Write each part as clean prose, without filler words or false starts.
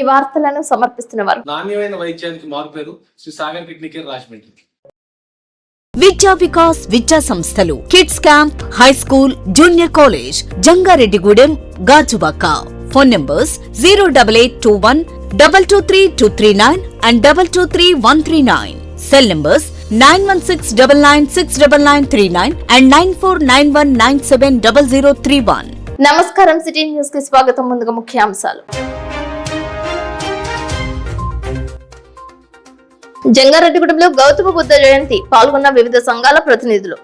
వార్తలను సమర్పిస్తున్నవారు నాణ్యమైన వైద్యానికి మారుపేరు శ్రీ సాగర్ కిడ్నీ కేర్ రాజమండ్రి. విద్యా వికాస్ విద్యా సంస్థలు kids camp, high school, junior college, Jangareddygudem, Gajuwaka. Phone numbers 08821 223 and 223 cell numbers 9169969939 and 9491970031. నమస్కారం, సిటీ న్యూస్ కి స్వాగతం. ముందుగా ముఖ్యాంశాలు. జంగారెడ్డిగూడెంలో గౌతమ బుద్ధ జయంతి పాల్గొన్న వివిధ సంఘాల ప్రతినిధులు.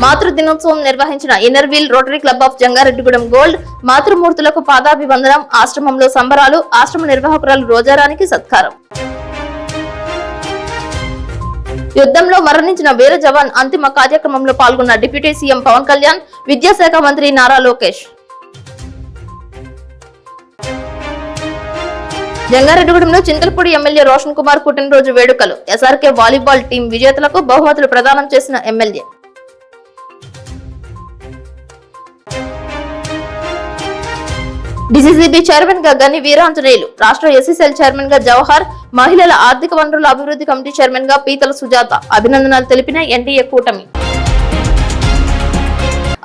మాతృ దినోత్సవం నిర్వహించిన inner wheel rotary club of Jangareddygudem gold. మాతృమూర్తులకు పాదాభివందనం, ఆశ్రమంలో సంబరాలు, ఆశ్రమ నిర్వాహకురాలు రోజారానికి సత్కారం. యుద్ధంలో మరణించిన వీర జవాన్ అంతిమ కార్యక్రమంలో పాల్గొన్న డిప్యూటీ సీఎం పవన్ కళ్యాణ్, విద్యాశాఖ మంత్రి నారా లోకేష్. జంగారెడ్డిగూడెంలో చింతలపూడి ఎమ్మెల్యే రోషన్ కుమార్ పుట్టినరోజు వేడుకలు. ఎస్ఆర్కే వాలీబాల్ టీం విజేతలకు బహుమతులు ప్రదానం చేసిన ఎమ్మెల్యే. డిసిసిబి చైర్మన్ గా గని వీరాంజనేయులు, రాష్ట్ర ఎస్సీసెల్ చైర్మన్ గా జవహర్, మహిళల ఆర్థిక వనరుల అభివృద్ధి కమిటీ చైర్మన్ గా పీతల సుజాత. అభినందనలు తెలిపిన ఎన్డీఏ కూటమి.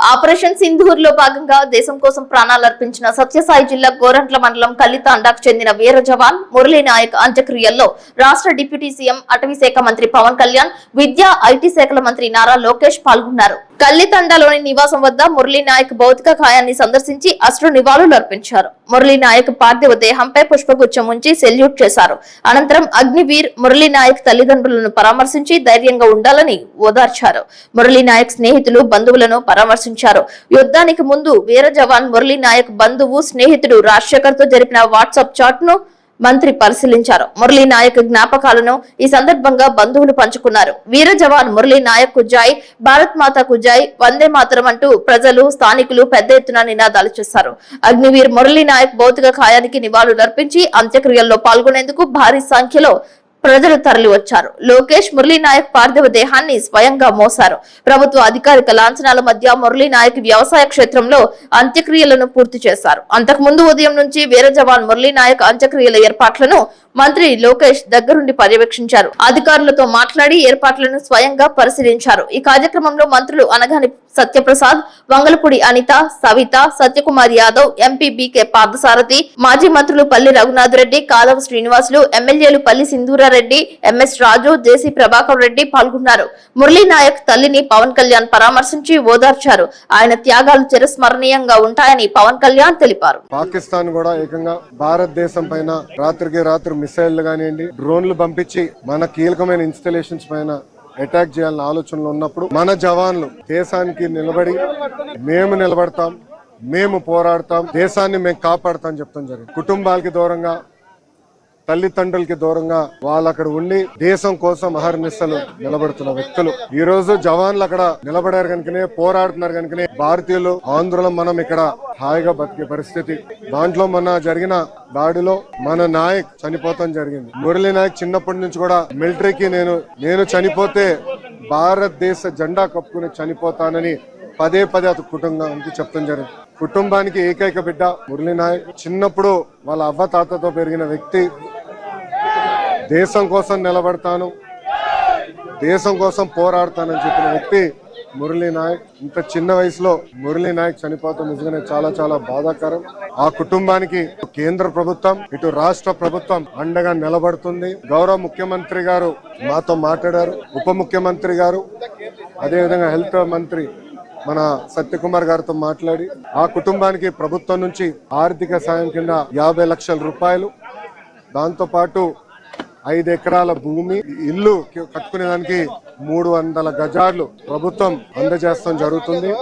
ఆపరేషన్ సింధూర్ లో భాగంగా దేశం కోసం ప్రాణాలర్పించిన సత్యసాయి జిల్లా గోరంట్ల మండలం కల్లితాండాకు చెందిన వీర జవాన్ మురళీ నాయక్ అంత్యక్రియల్లో రాష్ట్ర డిప్యూటీ సీఎం, అటవీ శాఖ మంత్రి పవన్ కళ్యాణ్, విద్యా, ఐటీ శాఖల మంత్రి నారా లోకేష్ పాల్గొన్నారు. కల్లితండాలోని నివాసం వద్ద మురళీ నాయక్ భౌతిక కాయాన్ని సందర్శించి అశ్రు నివాళులు అర్పించారు. మురళీ నాయక్ పార్థివ దేహంపై పుష్పగుచ్చం ఉంచి సెల్యూట్ చేశారు. అనంతరం అగ్నివీర్ మురళీ నాయక్ తల్లిదండ్రులను పరామర్శించి ధైర్యంగా ఉండాలని ఓదార్చారు. మురళీ నాయక్ స్నేహితులు, బంధువులను పరామర్శించారు. యుద్ధానికి ముందు వీర జవాన్ మురళీ నాయక్ బంధువు, స్నేహితుడు రాజశేఖర్ తో జరిపిన వాట్సాప్ చాట్ ను మంత్రి పరిశీలించారు. మురళీ నాయక్ జ్ఞాపకాలను ఈ సందర్భంగా బంధువులు పంచుకున్నారు. వీర జవాన్ మురళీ నాయక్ కు జై, భారత్ మాతాకు జై, వందే మాతరం అంటూ ప్రజలు, స్థానికులు పెద్ద ఎత్తున నినాదాలు చేశారు. అగ్నివీర్ మురళీ నాయక్ భౌతిక కాయానికి నివాళులర్పించి అంత్యక్రియల్లో పాల్గొనేందుకు భారీ సంఖ్యలో ప్రజలు తరలి వచ్చారు. లోకేష్ మురళీ నాయక్ పార్థివ దేహాన్ని స్వయంగా మోశారు. ప్రభుత్వ అధికారిక లాంఛనాల మధ్య మురళీ నాయక్ వ్యవసాయ క్షేత్రంలో అంత్యక్రియలను పూర్తి చేశారు. అంతకుముందు ఉదయం నుంచి వీర జవాన్ మురళీ నాయక్ అంత్యక్రియల ఏర్పాట్లను మంత్రి లోకేష్ దగ్గరుండి పర్యవేక్షించారు. అధికారులతో మాట్లాడి ఏర్పాట్లను స్వయంగా పరిశీలించారు. ఈ కార్యక్రమంలో మంత్రులు అనగాని సత్యప్రసాద్, వంగలపూడి అనిత, సవిత, సత్యకుమార్ యాదవ్, ఎంపీ బీకే పార్థసారథి, మాజీ మంత్రులు పల్లి రఘునాథరెడ్డి, కాదవ శ్రీనివాసులు, ఎమ్మెల్యేలు పల్లి సింధూరారెడ్డి, ఎంఎస్ రాజు, జేసీ ప్రభాకర్ రెడ్డి పాల్గొన్నారు. మురళీ నాయక్ తల్లిని పవన్ కళ్యాణ్ పరామర్శించి ఓదార్చారు. ఆయన త్యాగాలు చిరస్మరణీయంగా ఉంటాయని పవన్ కళ్యాణ్ తెలిపారు. పాకిస్తాన్ కూడా ఏకంగా భారతదేశం పైన రాత్రికి రాత్రి మిసైళ్లు కానివ్వండి, డ్రోన్లు పంపించి మన కీలకమైన ఇన్స్టాలేషన్స్ పైన అటాక్ చేయాలన్న ఆలోచనలు ఉన్నప్పుడు మన జవాన్లు దేశానికి నిలబడి మేము నిలబడతాం, మేము పోరాడతాం, దేశాన్ని మేము కాపాడతాం చెప్తాం జరిగింది. కుటుంబాలకి దూరంగా, తల్లిదండ్రులకి దూరంగా వాళ్ళు అక్కడ ఉండి దేశం కోసం అహర్నిశలు నిలబడుతున్న వ్యక్తులు. ఈ రోజు జవాన్లు అక్కడ నిలబడారు కనుకనే, పోరాడుతున్నారు కనుకనే భారతీయులు, ఆంధ్రులు మనం ఇక్కడ హాయిగా బతికే పరిస్థితి. దాంట్లో మొన్న జరిగిన దాడిలో మన నాయక్ చనిపోతాం జరిగింది. మురళీ నాయక్ చిన్నప్పటి నుంచి కూడా మిలిటరీకి నేను చనిపోతే భారతదేశ జెండా కప్పుకుని చనిపోతానని పదే పదే అతను కుటుంబానికి చెప్తాం జరిగింది. కుటుంబానికి ఏకైక బిడ్డ మురళీ నాయక్. చిన్నప్పుడు వాళ్ళ అవ్వ తాతతో పెరిగిన వ్యక్తి. దేశం కోసం నిలబడతాను, దేశం కోసం పోరాడతానని చెప్పిన వ్యక్తి మురళీ నాయక్. ఇంత చిన్న వయసులో మురళీ నాయక్ చనిపోతాం నిజంగానే చాలా చాలా బాధాకరం. ఆ కుటుంబానికి కేంద్ర ప్రభుత్వం, ఇటు రాష్ట్ర ప్రభుత్వం అండగా నిలబడుతుంది. గౌరవ ముఖ్యమంత్రి గారు మాతో మాట్లాడారు, ఉప ముఖ్యమంత్రి గారు, అదేవిధంగా హెల్త్ మంత్రి మన సత్యకుమార్ గారితో మాట్లాడి ఆ కుటుంబానికి ప్రభుత్వం నుంచి ఆర్థిక సాయం కింద 50 లక్షల రూపాయలు, దాంతో పాటు 5 ఎకరాల భూమి, ఇల్లు కట్టుకునేదానికి 300 గజాలు ప్రభుత్వం అందజేస్తాం జరుగుతుంది.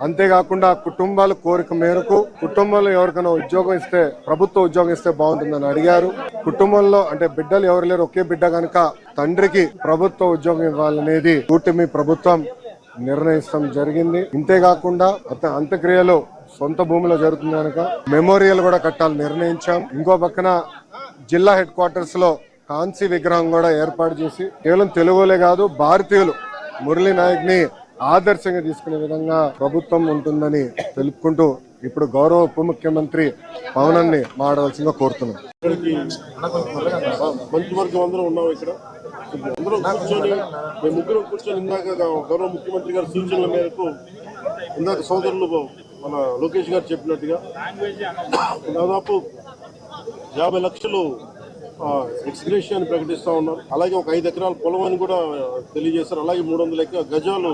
అంతేకాకుండా కుటుంబాల కోరిక మేరకు కుటుంబంలో ఎవరికైనా ఉద్యోగం ఇస్తే, ప్రభుత్వ ఉద్యోగం ఇస్తే బాగుంటుందని అడిగారు. కుటుంబంలో అంటే బిడ్డలు ఎవరు లేరు, ఒకే బిడ్డ కనుక తండ్రికి ప్రభుత్వ ఉద్యోగం ఇవ్వాలనేది కూటమి ప్రభుత్వం నిర్ణయిస్తాం జరిగింది. ఇంతేకాకుండా అంత్యక్రియలు సొంత భూమిలో జరుగుతుంది కనుక మెమోరియల్ కూడా కట్టాలని నిర్ణయించాం. ఇంకో పక్కన జిల్లా హెడ్ క్వార్టర్స్ లో కాంస్య విగ్రహం కూడా ఏర్పాటు చేసి కేవలం తెలుగులే కాదు భారతీయులు మురళీ నాయక్ ని ఆదర్శంగా తీసుకునే విధంగా ప్రభుత్వం ఉంటుందని తెలుపుకుంటూ ఇప్పుడు గౌరవ ఉప ముఖ్యమంత్రి పవనాన్ని మాట్లాడాల్సిందిగా కోరుతున్నాం. మంత్రివర్గం అందరం ఉన్నాం ఇక్కడ. అందరం కూర్చొని మేము ముగ్గురం కూర్చొని ఇందాక గౌరవ ముఖ్యమంత్రి గారి సూచనల మేరకు ఇందాక సోదరులు మన లోకేష్ గారు చెప్పినట్టుగా దాదాపు 50 లక్షలు ఎక్స్గ్రేషియాన్ని ప్రకటిస్తూ ఉన్నారు. అలాగే ఒక 5 ఎకరాల పొలం అని కూడా తెలియజేశారు. అలాగే 300 గజాలు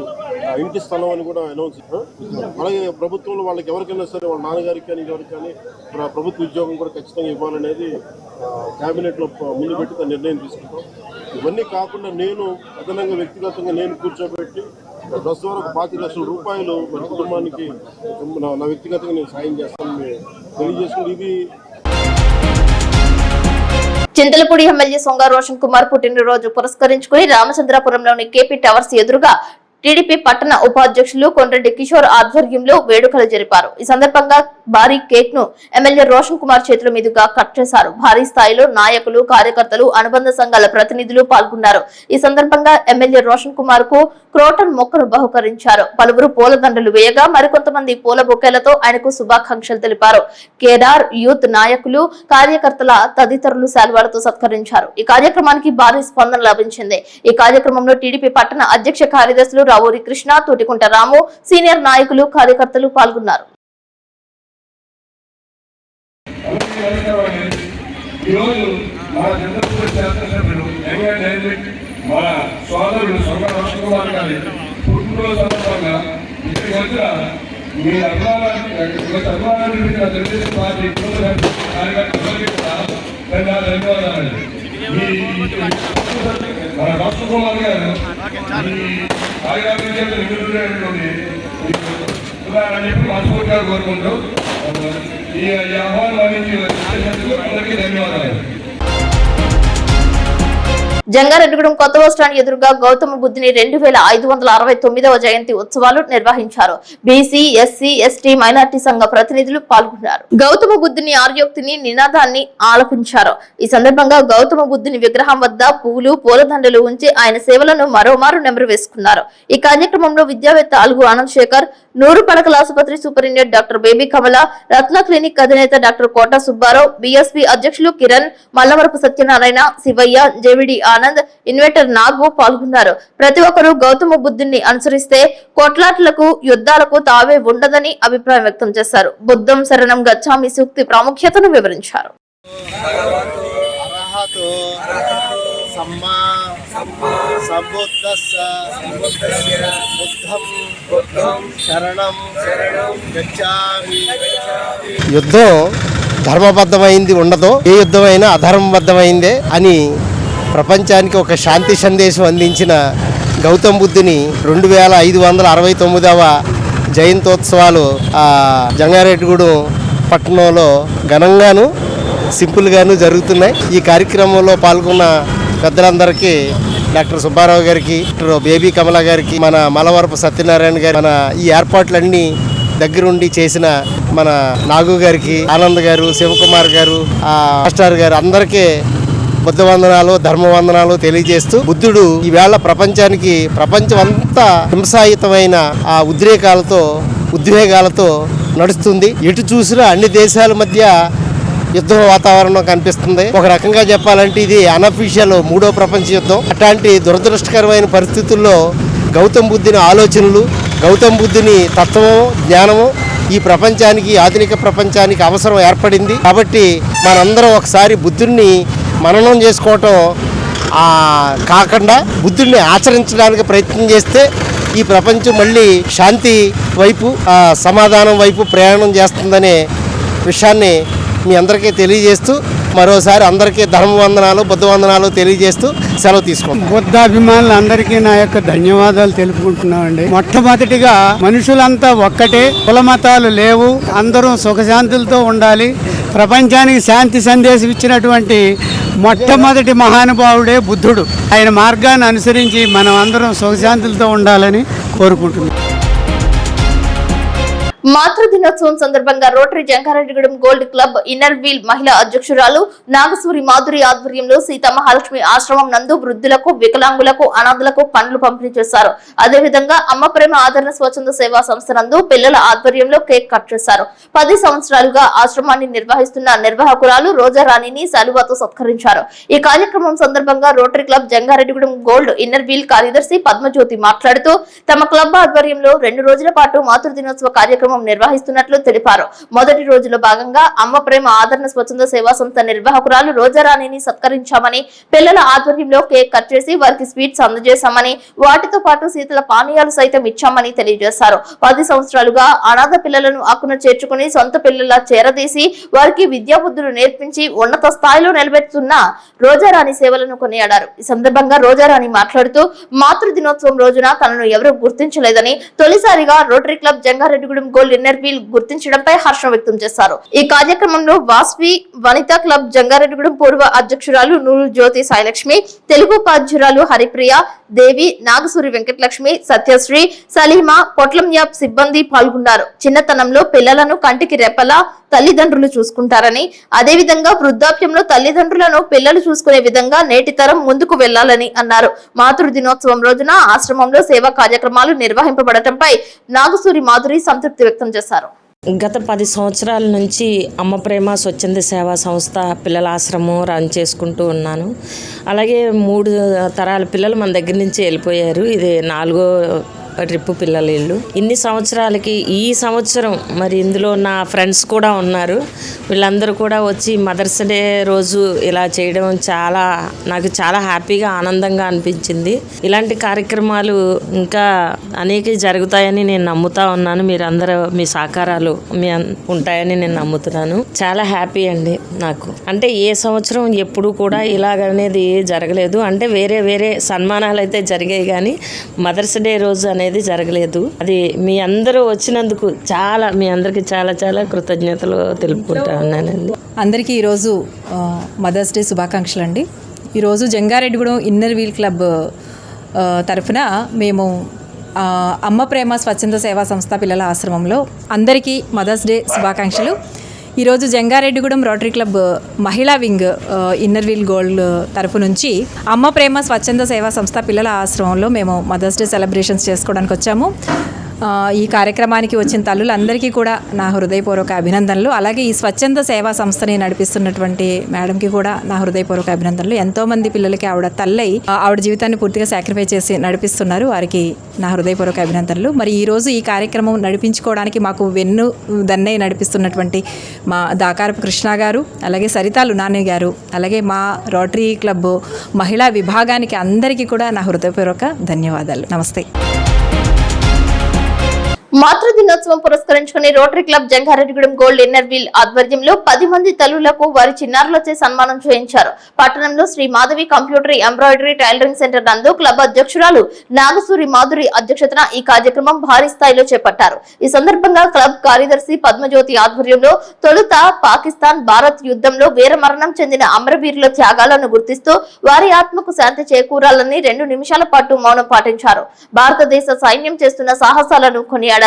ఇంటి స్థలం అని కూడా అనౌన్స్ చేశారు. అలాగే ప్రభుత్వంలో వాళ్ళకి ఎవరికైనా సరే వాళ్ళ నాన్నగారికి కానీ ఎవరికి కానీ ప్రభుత్వ ఉద్యోగం కూడా ఖచ్చితంగా ఇవ్వాలనేది క్యాబినెట్లో ముందు పెట్టి నిర్ణయం తీసుకుంటాం. ఇవన్నీ కాకుండా నేను అదనంగా వ్యక్తిగతంగా నేను కూర్చోబెట్టి ప్రస్తుతం ఒక 25 లక్షల రూపాయలు మన కుటుంబానికి నా వ్యక్తిగతంగా నేను సాయం చేస్తానని తెలియజేసుకుని ఇది చింతలపూడి ఎమ్మెల్యే సొంగ రోషన్ కుమార్ పుట్టినరోజు పురస్కరించుకుని రామచంద్రపురంలోని కేపీ టవర్స్ ఎదురుగా టీడీపీ పట్టణ ఉపాధ్యక్షులు కొండ్రెడ్డి కిషోర్ ఆధ్వర్యంలో వేడుకలు జరిపారు. ఈ సందర్భంగా భారీ కేక్ ను ఎమ్మెల్యే రోషన్ కుమార్ చేతుల మీదుగా కట్ చేశారు. భారీ స్థాయిలో నాయకులు, కార్యకర్తలు, అనుబంధ సంఘాల ప్రతినిధులు పాల్గొన్నారు. ఈ సందర్భంగా ఎమ్మెల్యే రోషన్ కుమార్ కు క్రోటన్ మొక్కను బహుకరించారు. పలువురు పూలదండలు వేయగా మరికొంతమంది పూల బొకేలతో ఆయనకు శుభాకాంక్షలు తెలిపారు. కేదార్ యూత్ నాయకులు, కార్యకర్తల తదితరులు శాల్వాలతో సత్కరించారు. ఈ కార్యక్రమానికి భారీ స్పందన లభించింది. ఈ కార్యక్రమంలో టీడీపీ పట్టణ అధ్యక్ష కార్యదర్శులు రావూరి కృష్ణ, తోటికుంట రాము, సీనియర్ నాయకులు, కార్యకర్తలు పాల్గొన్నారు. మన సోదరుడు సొంగ రోషన్ కుమార్ గారి పుట్టినరోజు సందర్భంగా ఇక్కడికి వచ్చిన మీ అభిమానాన్ని తెలుగుదేశం పార్టీ కార్యకర్తలకి కూడా ధన్యవాదాలు. మన రోషన్ కుమార్ గారు ఈ కార్యకర్తలు చెప్పి మనస్ఫూర్తిగా కోరుకుంటూ ఈ ఆహ్వానం అందించి అందరికీ ధన్యవాదాలు. జంగారెడ్డిగూడెం కొత్త బస్టాండ్ ఎదురుగా గౌతమ బుద్ధుని 2569వ జయంతి ఉత్సవాలు నిర్వహించారు. బీసీ, ఎస్సీ, ఎస్టీ, మైనార్టీ సంఘ ప్రతినిధులు పాల్గొన్నారు. గౌతమ బుద్ధుని ఆర్యోక్తిని నినాదాన్ని ఆలపించారు. ఈ సందర్భంగా గౌతమ బుద్ధుని విగ్రహం వద్ద పువ్వులు, పూలదండలు ఉంచి ఆయన సేవలను మరోమారు నెమరు వేసుకున్నారు. ఈ కార్యక్రమంలో విద్యావేత్త అలుగు ఆనంద్ శేఖర్, నూరు పడకల ఆసుపత్రి సూపరింటెండెంట్ డాక్టర్ బేబీ కమల, రత్న క్లినిక్ అధినేత డాక్టర్ కోట సుబ్బారావు, బీఎస్పీ అధ్యక్షులు కిరణ్, మల్లవరపు సత్యనారాయణ, శివయ్య, జేవిడి ఆనంద్, ఇన్వెటర్ నాగు పాల్గొన్నారు. ప్రతి ఒక్కరూ గౌతమ బుద్ధుని అనుసరిస్తే కొట్లాట్లకు, యుద్ధాలకు తావే ఉండదని అభిప్రాయం వ్యక్తం చేశారు. బుద్ధం శరణం గచ్చామి సూక్తి ప్రాముఖ్యతను వివరించారు. యుద్ధం ధర్మబద్ధమైంది ఉండదు, ఏ యుద్ధమైనా అధర్మబద్ధమైందే అని ప్రపంచానికి ఒక శాంతి సందేశం అందించిన గౌతమ బుద్ధుని 2569వ జయంతోత్సవాలు జంగారెడ్డిగూడెం పట్టణంలో ఘనంగాను సింపుల్గాను జరుగుతున్నాయి. ఈ కార్యక్రమంలో పాల్గొన్న పెద్దలందరికీ, డాక్టర్ సుబ్బారావు గారికి, డాక్టర్ బేబీ కమల గారికి, మన మలవరపు సత్యనారాయణ గారి, మన ఈ ఏర్పాట్లన్నీ దగ్గరుండి చేసిన మన నాగు గారికి, ఆనంద్ గారు, శివకుమార్ గారు, మాస్టర్ గారు అందరికీ బుద్ధ వందనాలు, ధర్మ వందనాలు తెలియజేస్తూ, బుద్ధుడు ఈవేళ ప్రపంచానికి, ప్రపంచం అంతా హింసాయుతమైన ఆ ఉద్వేగాలతో నడుస్తుంది. ఎటు చూసినా అన్ని దేశాల మధ్య యుద్ధ వాతావరణం కనిపిస్తుంది. ఒక రకంగా చెప్పాలంటే ఇది అన్అఫీషియల్ 3వ ప్రపంచ యుద్ధం. అట్లాంటి దురదృష్టకరమైన పరిస్థితుల్లో గౌతమ బుద్ధుని ఆలోచనలు, గౌతమ బుద్ధుని తత్వము, జ్ఞానము ఈ ప్రపంచానికి, ఆధునిక ప్రపంచానికి అవసరం ఏర్పడింది. కాబట్టి మనందరం ఒకసారి బుద్ధుడిని మననం చేసుకోవటం కాకుండా బుద్ధుడిని ఆచరించడానికి ప్రయత్నం చేస్తే ఈ ప్రపంచం మళ్ళీ శాంతి వైపు, సమాధానం వైపు ప్రయాణం చేస్తుందనే విషయాన్ని మీ అందరికీ తెలియజేస్తూ, మరోసారి అందరికీ ధర్మవందనాలు, బుద్ధ వందనాలు తెలియజేస్తూ సెలవు తీసుకుంటాం. బుద్ధాభిమానులు అందరికీ నా యొక్క ధన్యవాదాలు తెలుపుకుంటున్నామండి. మొట్టమొదటిగా మనుషులంతా ఒక్కటే, కుల మతాలు లేవు, అందరూ సుఖశాంతులతో ఉండాలి. ప్రపంచానికి శాంతి సందేశం ఇచ్చినటువంటి మొట్టమొదటి మహానుభావుడే బుద్ధుడు. ఆయన మార్గాన్ని అనుసరించి మనం అందరం సుఖశాంతులతో ఉండాలని కోరుకుంటున్నాం. మాతృ దినోత్సవం సందర్భంగా Rotary Jangareddygudem gold club Inner Wheel మహిళా అధ్యక్షురాలు నాగసూరి మాధురి ఆధ్వర్యంలో సీతమహాలక్ష్మి ఆశ్రమం నందు వృద్ధులకు, వికలాంగులకు, అనాథులకు పండ్లు పంపిణీ చేశారు. అదేవిధంగా అమ్మ ప్రేమ ఆదరణ స్వచ్ఛంద సేవా సంస్థ నందు పిల్లల ఆధ్వర్యంలో కేక్ కట్ చేశారు. 10 సంవత్సరాలుగా ఆశ్రమాన్ని నిర్వహిస్తున్న నిర్వాహకురాలు రోజారాణిని శాలువాతో సత్కరించారు. ఈ కార్యక్రమం సందర్భంగా Rotary club Jangareddygudem gold inner Wheel కార్యదర్శి పద్మజ్యోతి మాట్లాడుతూ తమ క్లబ్ ఆధ్వర్యంలో 2 రోజుల పాటు మాతృ దినోత్సవ కార్యక్రమం నిర్వహిస్తున్నట్లు తెలిపారు. మొదటి రోజులో భాగంగా అమ్మ ప్రేమ ఆదరణ స్వచ్ఛంద సేవా సంస్థ నిర్వాహకురాలు రోజారాణిని సత్కరించామని, పిల్లల ఆధ్వర్యంలో కేక్ కట్ చేసి వారికి స్వీట్స్ అందజేశామని, వాటితో పాటు శీతల పానీయాలు సైతం ఇచ్చామని తెలియజేశారు. 10 సంవత్సరాలుగా అనాథ పిల్లలను ఆకున చేర్చుకుని సొంత పిల్లల చేరదీసి వారికి విద్యాబుద్ధులు నేర్పించి ఉన్నత స్థాయిలో నిలబెడుతున్న రోజారాణి సేవలను కొనియాడారు. ఈ సందర్భంగా రోజారాణి మాట్లాడుతూ మాతృ దినోత్సవం రోజున తనను ఎవరూ గుర్తించలేదని, తొలిసారిగా rotary club Jangareddygudem gold inner wheel గుర్తించడంపై హర్షం వ్యక్తం చేశారు. ఈ కార్యక్రమంలో వాస్వి వనితా క్లబ్ జంగారెడ్డిగూడెం పూర్వ అధ్యక్షురాలు నూలు జ్యోతి సాయిలక్ష్మి, తెలుగు ఉపాధ్యురాలు హరిప్రియ దేవి, నాగసూరి వెంకటలక్ష్మి, సత్యశ్రీ, సలీమా, పొట్లం యాప్ సిబ్బంది పాల్గొన్నారు. చిన్నతనంలో పిల్లలను కంటికి రెప్పలా తల్లిదండ్రులు చూసుకుంటారని, అదేవిధంగా వృద్ధాప్యంలో తల్లిదండ్రులను పిల్లలు చూసుకునే విధంగా నేటి తరం ముందుకు వెళ్లాలని అన్నారు. మాతృ దినోత్సవం రోజున ఆశ్రమంలో సేవా కార్యక్రమాలు నిర్వహింపబడటంపై నాగసూరి మాధురి సంతృప్తి వ్యక్తం చేశారు. గత 10 సంవత్సరాల నుంచి అమ్మ ప్రేమ స్వచ్ఛంద సేవా సంస్థ పిల్లల ఆశ్రమం రన్ చేసుకుంటూ ఉన్నాను. అలాగే 3 తరాల పిల్లలు మన దగ్గర నుంచి వెళ్ళిపోయారు. ఇది 4వ ట్రిప్పు పిల్లల ఇల్లు. ఇన్ని సంవత్సరాలకి ఈ సంవత్సరం మరి ఇందులో నా ఫ్రెండ్స్ కూడా ఉన్నారు. వీళ్ళందరూ కూడా వచ్చి మదర్స్ డే రోజు ఇలా చేయడం నాకు చాలా హ్యాపీగా, ఆనందంగా అనిపించింది. ఇలాంటి కార్యక్రమాలు ఇంకా అనేక జరుగుతాయని నేను నమ్ముతా ఉన్నాను. మీరందరూ మీ సహకారాలు ఉంటాయని నేను నమ్ముతున్నాను. చాలా హ్యాపీ అండి నాకు. అంటే ఏ సంవత్సరం ఎప్పుడు కూడా ఇలాగనేది జరగలేదు. అంటే వేరే సన్మానాలు అయితే జరిగాయి కానీ మదర్స్ డే రోజు అనేది జరగలేదు. అది మీ అందరూ వచ్చినందుకు మీ అందరికి చాలా కృతజ్ఞతలు తెలుపుకుంటా ఉన్నానండి. అందరికీ ఈరోజు మదర్స్ డే శుభాకాంక్షలు అండి. ఈరోజు జంగారెడ్డిగూడెం ఇన్నర్ వీల్ క్లబ్ తరఫున మేము అమ్మ ప్రేమ స్వచ్ఛంద సేవా సంస్థ పిల్లల ఆశ్రమంలో అందరికీ మదర్స్ డే శుభాకాంక్షలు. ఈరోజు జంగారెడ్డిగూడెం రోటరీ క్లబ్ మహిళా వింగ్ ఇన్నర్ వీల్ గోల్డ్ తరఫు నుంచి అమ్మ ప్రేమ స్వచ్ఛంద సేవా సంస్థ పిల్లల ఆశ్రమంలో మేము మదర్స్ డే సెలబ్రేషన్స్ చేసుకోవడానికి వచ్చాము. ఈ కార్యక్రమానికి వచ్చిన తల్లులందరికీ కూడా నా హృదయపూర్వక అభినందనలు. అలాగే ఈ స్వచ్ఛంద సేవా సంస్థని నడిపిస్తున్నటువంటి మేడంకి కూడా నా హృదయపూర్వక అభినందనలు. ఎంతోమంది పిల్లలకి ఆవిడ తల్లై ఆవిడ జీవితాన్ని పూర్తిగా సాక్రిఫైస్ చేసి నడిపిస్తున్నారు. వారికి నా హృదయపూర్వక అభినందనలు. మరి ఈరోజు ఈ కార్యక్రమం నడిపించుకోవడానికి మాకు దన్నై నడిపిస్తున్నటువంటి మా దాకారపు కృష్ణ గారు, అలాగే సరితాలు నాని గారు, అలాగే మా రోటరీ క్లబ్ మహిళా విభాగానికి అందరికీ కూడా నా హృదయపూర్వక ధన్యవాదాలు. నమస్తే. మాతృ దినోత్సవం పురస్కరించుకుని Rotary club Jangareddygudem gold inner Wheel ఆధ్వర్యంలో 10 మంది తల్లులకు వారి చిన్నారులచే సన్మానం చేయించారు. పట్టణంలో Sri Madhavi computer embroidery tailoring centre నందు క్లబ్ అధ్యక్షురాలు నాగసూరి మాధురి అధ్యక్షతన ఈ కార్యక్రమం భారీ స్థాయిలో చేపట్టారు. ఈ సందర్భంగా క్లబ్ కార్యదర్శి పద్మజ్యోతి ఆధ్వర్యంలో తొలుత పాకిస్తాన్ భారత్ యుద్ధంలో వీరమరణం చెందిన అమరవీరుల త్యాగాలను గుర్తిస్తూ వారి ఆత్మకు శాంతి చేకూరాలని 2 నిమిషాల పాటు మౌనం పాటించారు. భారతదేశ సైన్యం చేస్తున్న సాహసాలను కొనియాడారు.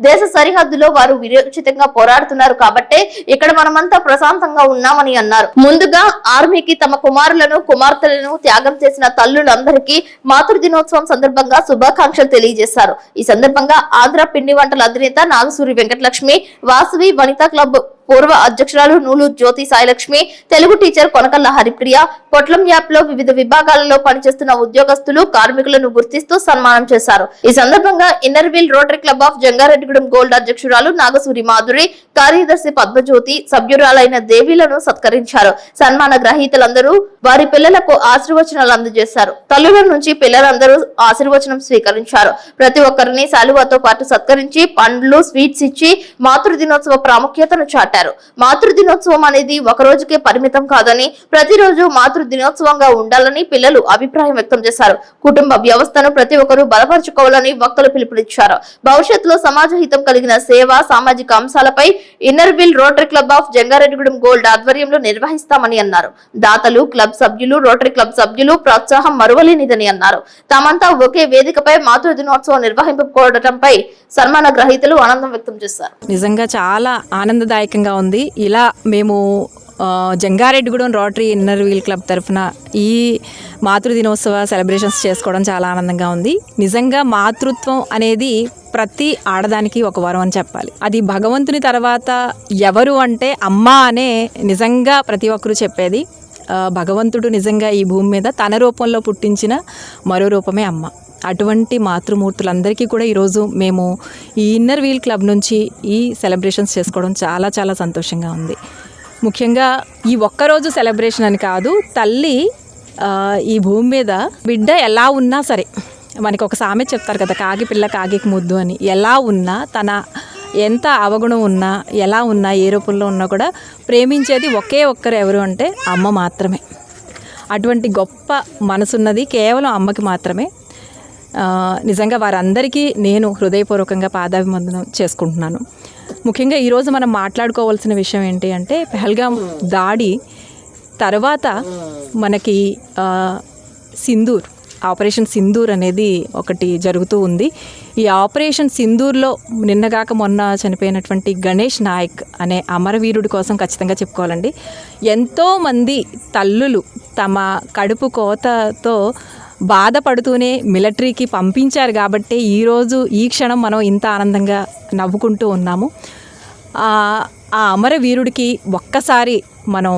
దేశ సరిహద్దులో వారు విరోచితంగా పోరాడుతున్నారు కాబట్టే ఇక్కడ మనమంతా ప్రశాంతంగా ఉన్నామని అన్నారు. ముందుగా ఆర్మీకి తమ కుమారులను, కుమార్తెలను త్యాగం చేసిన తల్లులందరికీ మాతృ దినోత్సవం సందర్భంగా శుభాకాంక్షలు తెలియజేశారు. ఈ సందర్భంగా ఆంధ్ర పిండి వంటల అధినేత నాగసూరి వెంకటలక్ష్మి, వాసవి వనితా క్లబ్ పూర్వ అధ్యక్షురాలు నూలు జ్యోతి సాయిలక్ష్మి, తెలుగు టీచర్ కొనకల్ల హరిప్రియ, పొట్లం యాప్ లో వివిధ విభాగాలలో పనిచేస్తున్న ఉద్యోగస్తులు, కార్మికులను గుర్తిస్తూ సన్మానం చేశారు. ఈ సందర్భంగా Inner wheel rotary club of Jangareddygudem gold అధ్యక్షురాలు నాగసూరి మాధురి, కార్యదర్శి పద్మజ్యోతి, సభ్యురాలైన దేవీలను సత్కరించారు. సన్మాన గ్రహీతలందరూ వారి పిల్లలకు ఆశీర్వచనాలు అందజేశారు. తల్లుల నుంచి పిల్లలందరూ ఆశీర్వచనం స్వీకరించారు. ప్రతి ఒక్కరిని శాలువాతో పాటు సత్కరించి పండ్లు, స్వీట్స్ ఇచ్చి మాతృ దినోత్సవ ప్రాముఖ్యతను చాటారు. దుయ్యబట్టారు. మాతృ దినోత్సవం అనేది ఒక రోజుకే పరిమితం కాదని, ప్రతిరోజు మాతృ దినోత్సవంగా ఉండాలని పిల్లలు అభిప్రాయం వ్యక్తం చేశారు. కుటుంబ వ్యవస్థను ప్రతి ఒక్కరూ బలపరుచుకోవాలని వక్తలు పిలుపునిచ్చారు. భవిష్యత్తులో సమాజ హితం కలిగిన సేవ, సామాజిక అంశాలపై Inner Wheel rotary club of Jangareddygudem gold ఆధ్వర్యంలో నిర్వహిస్తామని అన్నారు. దాతలు, క్లబ్ సభ్యులు, రోటరీ క్లబ్ సభ్యులు ప్రోత్సాహం మరువలేనిదని అన్నారు. తామంతా ఒకే వేదికపై మాతృ దినోత్సవం నిర్వహింపకపోవడంపై సన్మాన గ్రహీతలు ఆనందం వ్యక్తం చేశారు. నిజంగా చాలా ఆనందదాయకంగా ఉంది. ఇలా మేము Jangareddygudem Rotary Inner Wheel club తరఫున ఈ మాతృ దినోత్సవ సెలబ్రేషన్స్ చేసుకోవడం చాలా ఆనందంగా ఉంది. నిజంగా మాతృత్వం అనేది ప్రతి ఆడదానికి ఒక వరం అని చెప్పాలి. అది భగవంతుని తర్వాత ఎవరు అంటే అమ్మ అనే నిజంగా ప్రతి ఒక్కరూ చెప్పేది. భగవంతుడు నిజంగా ఈ భూమి మీద తన రూపంలో పుట్టించిన మరో రూపమే అమ్మ. అటువంటి మాతృమూర్తులందరికీ కూడా ఈరోజు మేము ఈ ఇన్నర్ వీల్ క్లబ్ నుంచి ఈ సెలబ్రేషన్స్ చేసుకోవడం చాలా చాలా సంతోషంగా ఉంది. ముఖ్యంగా ఈ ఒక్కరోజు సెలబ్రేషన్ అని కాదు, తల్లి ఈ భూమి మీద బిడ్డ ఎలా ఉన్నా సరే, మనకి ఒక సామెత చెప్తారు కదా, కాకి పిల్ల కాకికి ముద్దు అని. ఎలా ఉన్నా, తన ఎంత అవగుణం ఉన్నా, ఎలా ఉన్నా, ఏ రూపంలో ఉన్నా కూడా ప్రేమించేది ఒకే ఒక్కరు ఎవరు అంటే అమ్మ మాత్రమే. అటువంటి గొప్ప మనసున్నది కేవలం అమ్మకి మాత్రమే. నిజంగా వారందరికీ నేను హృదయపూర్వకంగా పాదాభివందనం చేసుకుంటున్నాను. ముఖ్యంగా ఈరోజు మనం మాట్లాడుకోవాల్సిన విషయం ఏంటి అంటే, పెహల్గాం దాడి తర్వాత మనకి సింధూర్, ఆపరేషన్ సింధూర్ అనేది ఒకటి జరుగుతూ ఉంది. ఈ ఆపరేషన్ సింధూర్లో నిన్నగాక మొన్న చనిపోయినటువంటి గణేష్ నాయక్ అనే అమరవీరుడి కోసం ఖచ్చితంగా చెప్పుకోవాలండి. ఎంతోమంది తల్లులు తమ కడుపు కోతతో బాధపడుతూనే మిలిటరీకి పంపించారు కాబట్టి ఈరోజు ఈ క్షణం మనం ఇంత ఆనందంగా నవ్వుకుంటూ ఉన్నాము. ఆ అమరవీరుడికి ఒక్కసారి మనం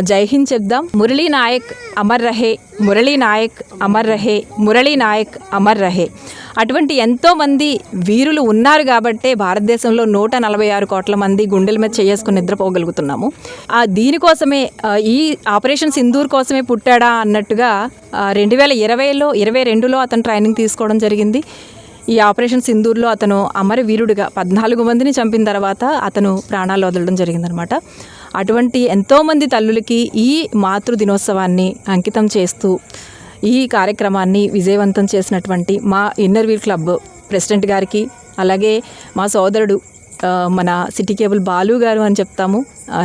జై హింద్ చెప్దాం. మురళీ నాయక్ అమర్ రహే, మురళీ నాయక్ అమర్ రహే, మురళీ నాయక్ అమర్ రహే. అటువంటి ఎంతోమంది వీరులు ఉన్నారు కాబట్టే భారతదేశంలో 146 కోట్ల మంది గుండెల మీద చేసుకుని నిద్రపోగలుగుతున్నాము. దీనికోసమే ఈ ఆపరేషన్ సింధూర్ కోసమే పుట్టాడా అన్నట్టుగా 2020లో 22లో అతను ట్రైనింగ్ తీసుకోవడం జరిగింది. ఈ ఆపరేషన్ సింధూర్లో అతను అమరవీరుడిగా 14 మందిని చంపిన తర్వాత అతను ప్రాణాలు వదలడం జరిగిందనమాట. అటువంటి ఎంతోమంది తల్లులకి ఈ మాతృ దినోత్సవాన్ని అంకితం చేస్తూ ఈ కార్యక్రమాన్ని విజయవంతం చేసినటువంటి మా ఇన్నర్ వీల్ క్లబ్ ప్రెసిడెంట్ గారికి, అలాగే మా సోదరుడు మన సిటీ కేబుల్ బాలు గారు అని చెప్తాము,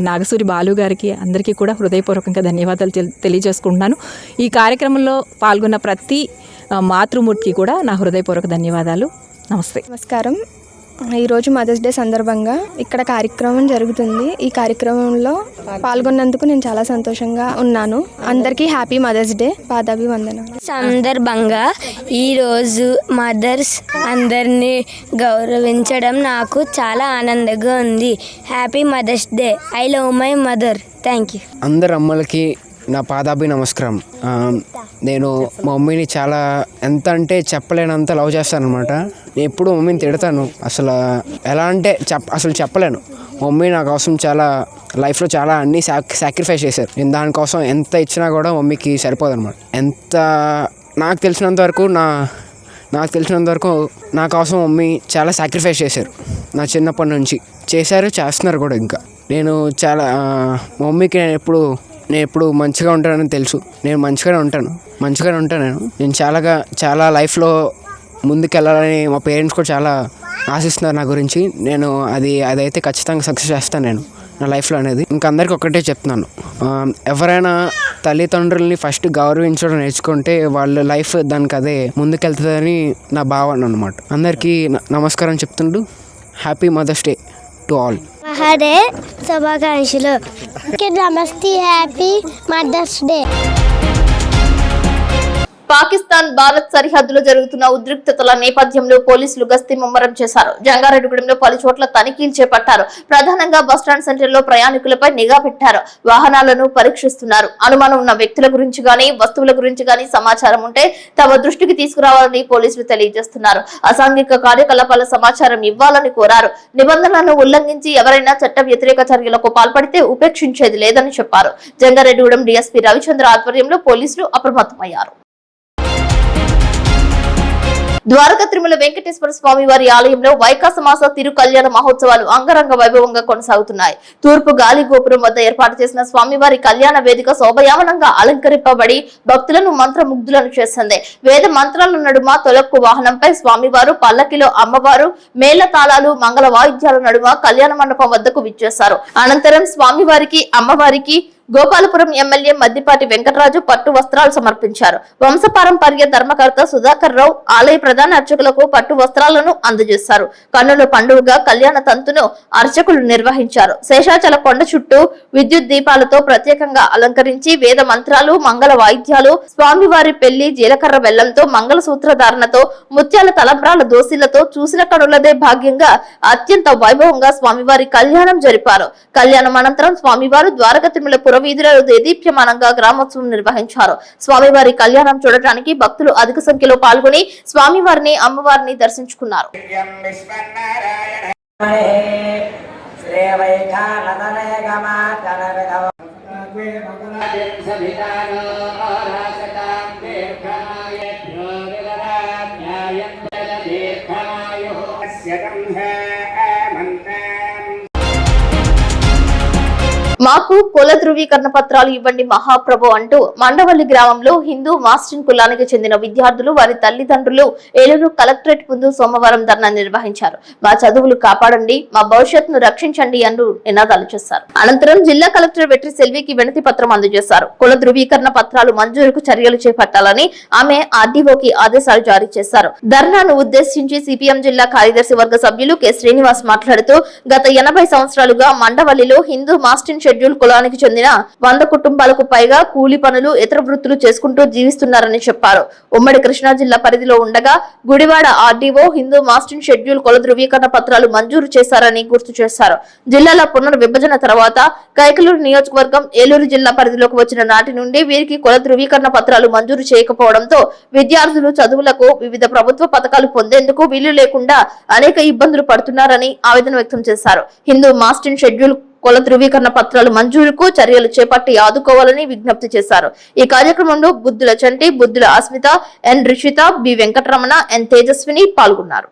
నాగసూరి బాలు గారికి, అందరికీ కూడా హృదయపూర్వకంగా ధన్యవాదాలు తెలియజేసుకుంటున్నాను. ఈ కార్యక్రమంలో పాల్గొన్న ప్రతి మాతృమూర్తికి కూడా నా హృదయపూర్వక ధన్యవాదాలు. నమస్తే. నమస్కారం. ఈరోజు మదర్స్ డే సందర్భంగా ఇక్కడ కార్యక్రమం జరుగుతుంది. ఈ కార్యక్రమంలో పాల్గొన్నందుకు నేను చాలా సంతోషంగా ఉన్నాను. అందరికీ హ్యాపీ మదర్స్ డే, పాదాభివందనాలు. సందర్భంగా ఈరోజు మదర్స్ అందరినీ గౌరవించడం నాకు చాలా ఆనందంగా ఉంది. Happy mothers Day. I love my mother. Thank you. అందరు అమ్మలకి నా పాదాభి నమస్కారం. నేను మా మమ్మీని చాలా ఎంత అంటే చెప్పలేనంత లవ్ చేస్తాను అనమాట. నేను ఎప్పుడు మమ్మీని తిడతాను, అసలు ఎలా అంటే అసలు చెప్పలేను. మమ్మీ నా కోసం చాలా లైఫ్లో చాలా అన్నీ సాక్రిఫైస్ చేశారు. నేను దానికోసం ఎంత ఇచ్చినా కూడా మమ్మీకి సరిపోదు అనమాట. ఎంత నాకు తెలిసినంత వరకు నా కోసం మమ్మీ చాలా సాక్రిఫైస్ చేశారు. నా చిన్నప్పటి నుంచి చేస్తున్నారు కూడా. ఇంకా నేను చాలా మమ్మీకి నేను ఎప్పుడు మంచిగా ఉంటానని తెలుసు. నేను మంచిగానే ఉంటాను. నేను చాలా లైఫ్లో ముందుకెళ్ళాలని మా పేరెంట్స్ కూడా చాలా ఆశిస్తున్నారు నా గురించి. నేను అదైతే ఖచ్చితంగా సక్సెస్ చేస్తాను నేను నా లైఫ్లో అనేది. ఇంకా అందరికీ ఒక్కటే చెప్తున్నాను, ఎవరైనా తల్లిదండ్రుల్ని ఫస్ట్ గౌరవించడం నేర్చుకుంటే వాళ్ళ లైఫ్ దానికి అదే ముందుకెళ్తుందని నా భావన అనమాట. అందరికీ నమస్కారం చెప్తుంటూ happy mothers day to all. మహడే శుభాకాంక్షలు. నమస్తే. Happy mothers day. Pakistan Bharat సరిహద్దులో జరుగుతున్న ఉద్రిక్తతల నేపథ్యంలో పోలీసులు గస్తీ ముమ్మరం చేశారు. జంగారెడ్డిగూడెంలో పలు చోట్ల తనిఖీలు చేపట్టారు. ప్రధానంగా బస్టాండ్ సెంటర్ లో ప్రయాణికులపై నిఘా పెట్టారు. వాహనాలను పరీక్షిస్తున్నారు. అనుమానం ఉన్న వ్యక్తుల గురించి గానీ, వస్తువుల గురించి గానీ సమాచారం ఉంటే తమ దృష్టికి తీసుకురావాలని పోలీసులు తెలియజేస్తున్నారు. అసాంఘిక కార్యకలాపాల సమాచారం ఇవ్వాలని కోరారు. నిబంధనలను ఉల్లంఘించి ఎవరైనా చట్ట వ్యతిరేక చర్యలకు పాల్పడితే ఉపేక్షించేది లేదని చెప్పారు. జంగారెడ్డిగూడెం డీఎస్పీ రవిచంద్ర ఆధ్వర్యంలో పోలీసులు అప్రమత్తమయ్యారు. ద్వారకా తిరుమల వెంకటేశ్వర స్వామి వారి ఆలయంలో వైకాస మాస తిరు కళ్యాణ మహోత్సవాలు అంగరంగ వైభవంగా కొనసాగుతున్నాయి. తూర్పు గాలి గోపురం వద్ద ఏర్పాటు చేసిన స్వామివారి కళ్యాణ వేదిక శోభయావనంగా అలంకరింపబడి భక్తులను మంత్రముగ్ధులను చేసింది. వేద మంత్రాల నడుమ తొలక్కు వాహనంపై స్వామివారు, పల్లకిలో అమ్మవారు, మేళ తాళాలు, మంగళ వాయిద్యాల నడుమ కళ్యాణ మండపం వద్దకు విచ్చేశారు. అనంతరం స్వామివారికి, అమ్మవారికి గోపాలపురం ఎమ్మెల్యే మద్దిపాటి వెంకటరాజు పట్టు వస్త్రాలు సమర్పించారు. వంశపారంపర్య ధర్మకర్త సుధాకర్ రావు ఆలయ ప్రధాన అర్చకులకు పట్టు వస్త్రాలను అందజేశారు. కన్నుల పండుగగా కళ్యాణ తంతును అర్చకులు నిర్వహించారు. శేషాచల కొండ చుట్టూ విద్యుత్ దీపాలతో ప్రత్యేకంగా అలంకరించి వేద మంత్రాలు, మంగళ వాయిద్యాలు, స్వామివారి పెళ్లి జీలకర్ర బెల్లంతో, మంగళ సూత్రధారణతో, ముత్యాల తలంబ్రాల దోసిలతో చూసిన కనులదే భాగ్యంగా అత్యంత వైభవంగా స్వామివారి కళ్యాణం జరిపారు. కళ్యాణం అనంతరం స్వామివారు ద్వారకా తిరుమల వీధులలో దేదీప్యమానంగా గ్రామోత్సవం నిర్వహించారు. స్వామివారి కళ్యాణం చూడటానికి భక్తులు అధిక సంఖ్యలో పాల్గొని స్వామివారిని, అమ్మవారిని దర్శించుకున్నారు. మాకు కుల ధృవీకరణ పత్రాలు ఇవ్వండి మహాప్రభు అంటూ మండవల్లి గ్రామంలో హిందూ మాస్టిన్ కులానికి చెందిన విద్యార్థులు, వారి తల్లిదండ్రులు ఏలూరు కలెక్టరేట్ ముందు సోమవారం ధర్నా నిర్వహించారు. మా చదువులు కాపాడండి, మా భవిష్యత్తును రక్షించండి అంటూ నినాదాలు చేశారు. అనంతరం జిల్లా కలెక్టర్ వెట్రి సెల్వికి వినతి పత్రం అందజేశారు. కుల ధృవీకరణ పత్రాలు మంజూరుకు చర్యలు చేపట్టాలని ఆమె ఆర్డీఓకి ఆదేశాలు జారీ చేశారు. ధర్నాను ఉద్దేశించి సిపిఎం జిల్లా కార్యదర్శి వర్గ సభ్యులు కె శ్రీనివాస్ మాట్లాడుతూ గత 80 సంవత్సరాలుగా మండవల్లిలో హిందూ మాస్టిన్ షెడ్యూల్ కులానికి చెందిన 100 కుటుంబాలకు పైగా కూలి పనులు, ఇతర వృత్తులు చేసుకుంటూ జీవిస్తున్నారని చెప్పారు. ఉమ్మడి కృష్ణా జిల్లా పరిధిలో ఉండగా గుడివాడ ఆర్డీఓ హిందూ మాస్టిన్ షెడ్యూల్ కుల ధృవీకరణ పత్రాలు మంజూరు చేశారని గుర్తు చేశారు. జిల్లాల పునర్విభజన తర్వాత కైకలూరు నియోజకవర్గం ఏలూరు జిల్లా పరిధిలోకి వచ్చిన నాటి నుండి వీరికి కుల ధృవీకరణ పత్రాలు మంజూరు చేయకపోవడంతో విద్యార్థులు చదువులకు, వివిధ ప్రభుత్వ పథకాలు పొందేందుకు వీలు లేకుండా అనేక ఇబ్బందులు పడుతున్నారని ఆవేదన వ్యక్తం చేశారు. హిందూ మాస్టిన్ షెడ్యూల్ కుల ధృవీకరణ పత్రాలు మంజూరుకు చర్యలు చేపట్టి ఆదుకోవాలని విజ్ఞప్తి చేశారు. ఈ కార్యక్రమంలో బుద్ధుల చంటి, బుద్ధుల అస్మిత, ఎన్ రిషిత, బి వెంకటరమణ, ఎన్ తేజస్విని పాల్గొన్నారు.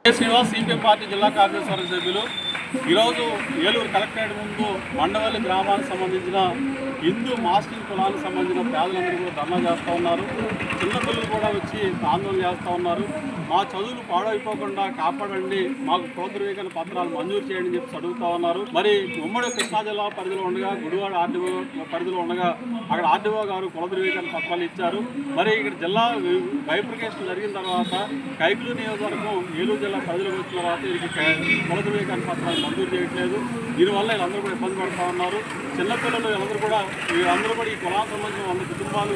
ఈరోజు ఏలూరు కలెక్టరేట్ ముందు మండవల్లి గ్రామానికి సంబంధించిన హిందూ మాస్టిన్ కులానికి సంబంధించిన పేదలందరూ కూడా ధర్నా చేస్తూ ఉన్నారు. చిన్నపిల్లలు కూడా వచ్చి ఆందోళన చేస్తూ ఉన్నారు. మా చదువులు పాడైపోకుండా కాపాడండి, మాకు కుల ధృవీకరణ పత్రాలు మంజూరు చేయండి అని చెప్పి అడుగుతూ ఉన్నారు. మరి ఉమ్మడి కృష్ణా జిల్లా పరిధిలో ఉండగా, గుడివాడ ఆర్డీఓ పరిధిలో ఉండగా అక్కడ ఆర్డీఓ గారు కుల ధృవీకరణ పత్రాలు ఇచ్చారు. మరి ఇక్కడ జిల్లా బైఫర్కేషన్ జరిగిన తర్వాత కైకలూరు నియోజకవర్గం ఏలూరు జిల్లా పరిధిలోకి వచ్చిన తర్వాత వీరికి కుల ధృవీకరణ పత్రాలు మంజూరు చేయట్లేదు. దీనివల్ల వీళ్ళందరూ కూడా ఇబ్బంది పడుతూ ఉన్నారు. చిన్నపిల్లలు వీళ్ళందరూ కూడా ఈ కులానికి సంబంధించిన 100 కుటుంబాలు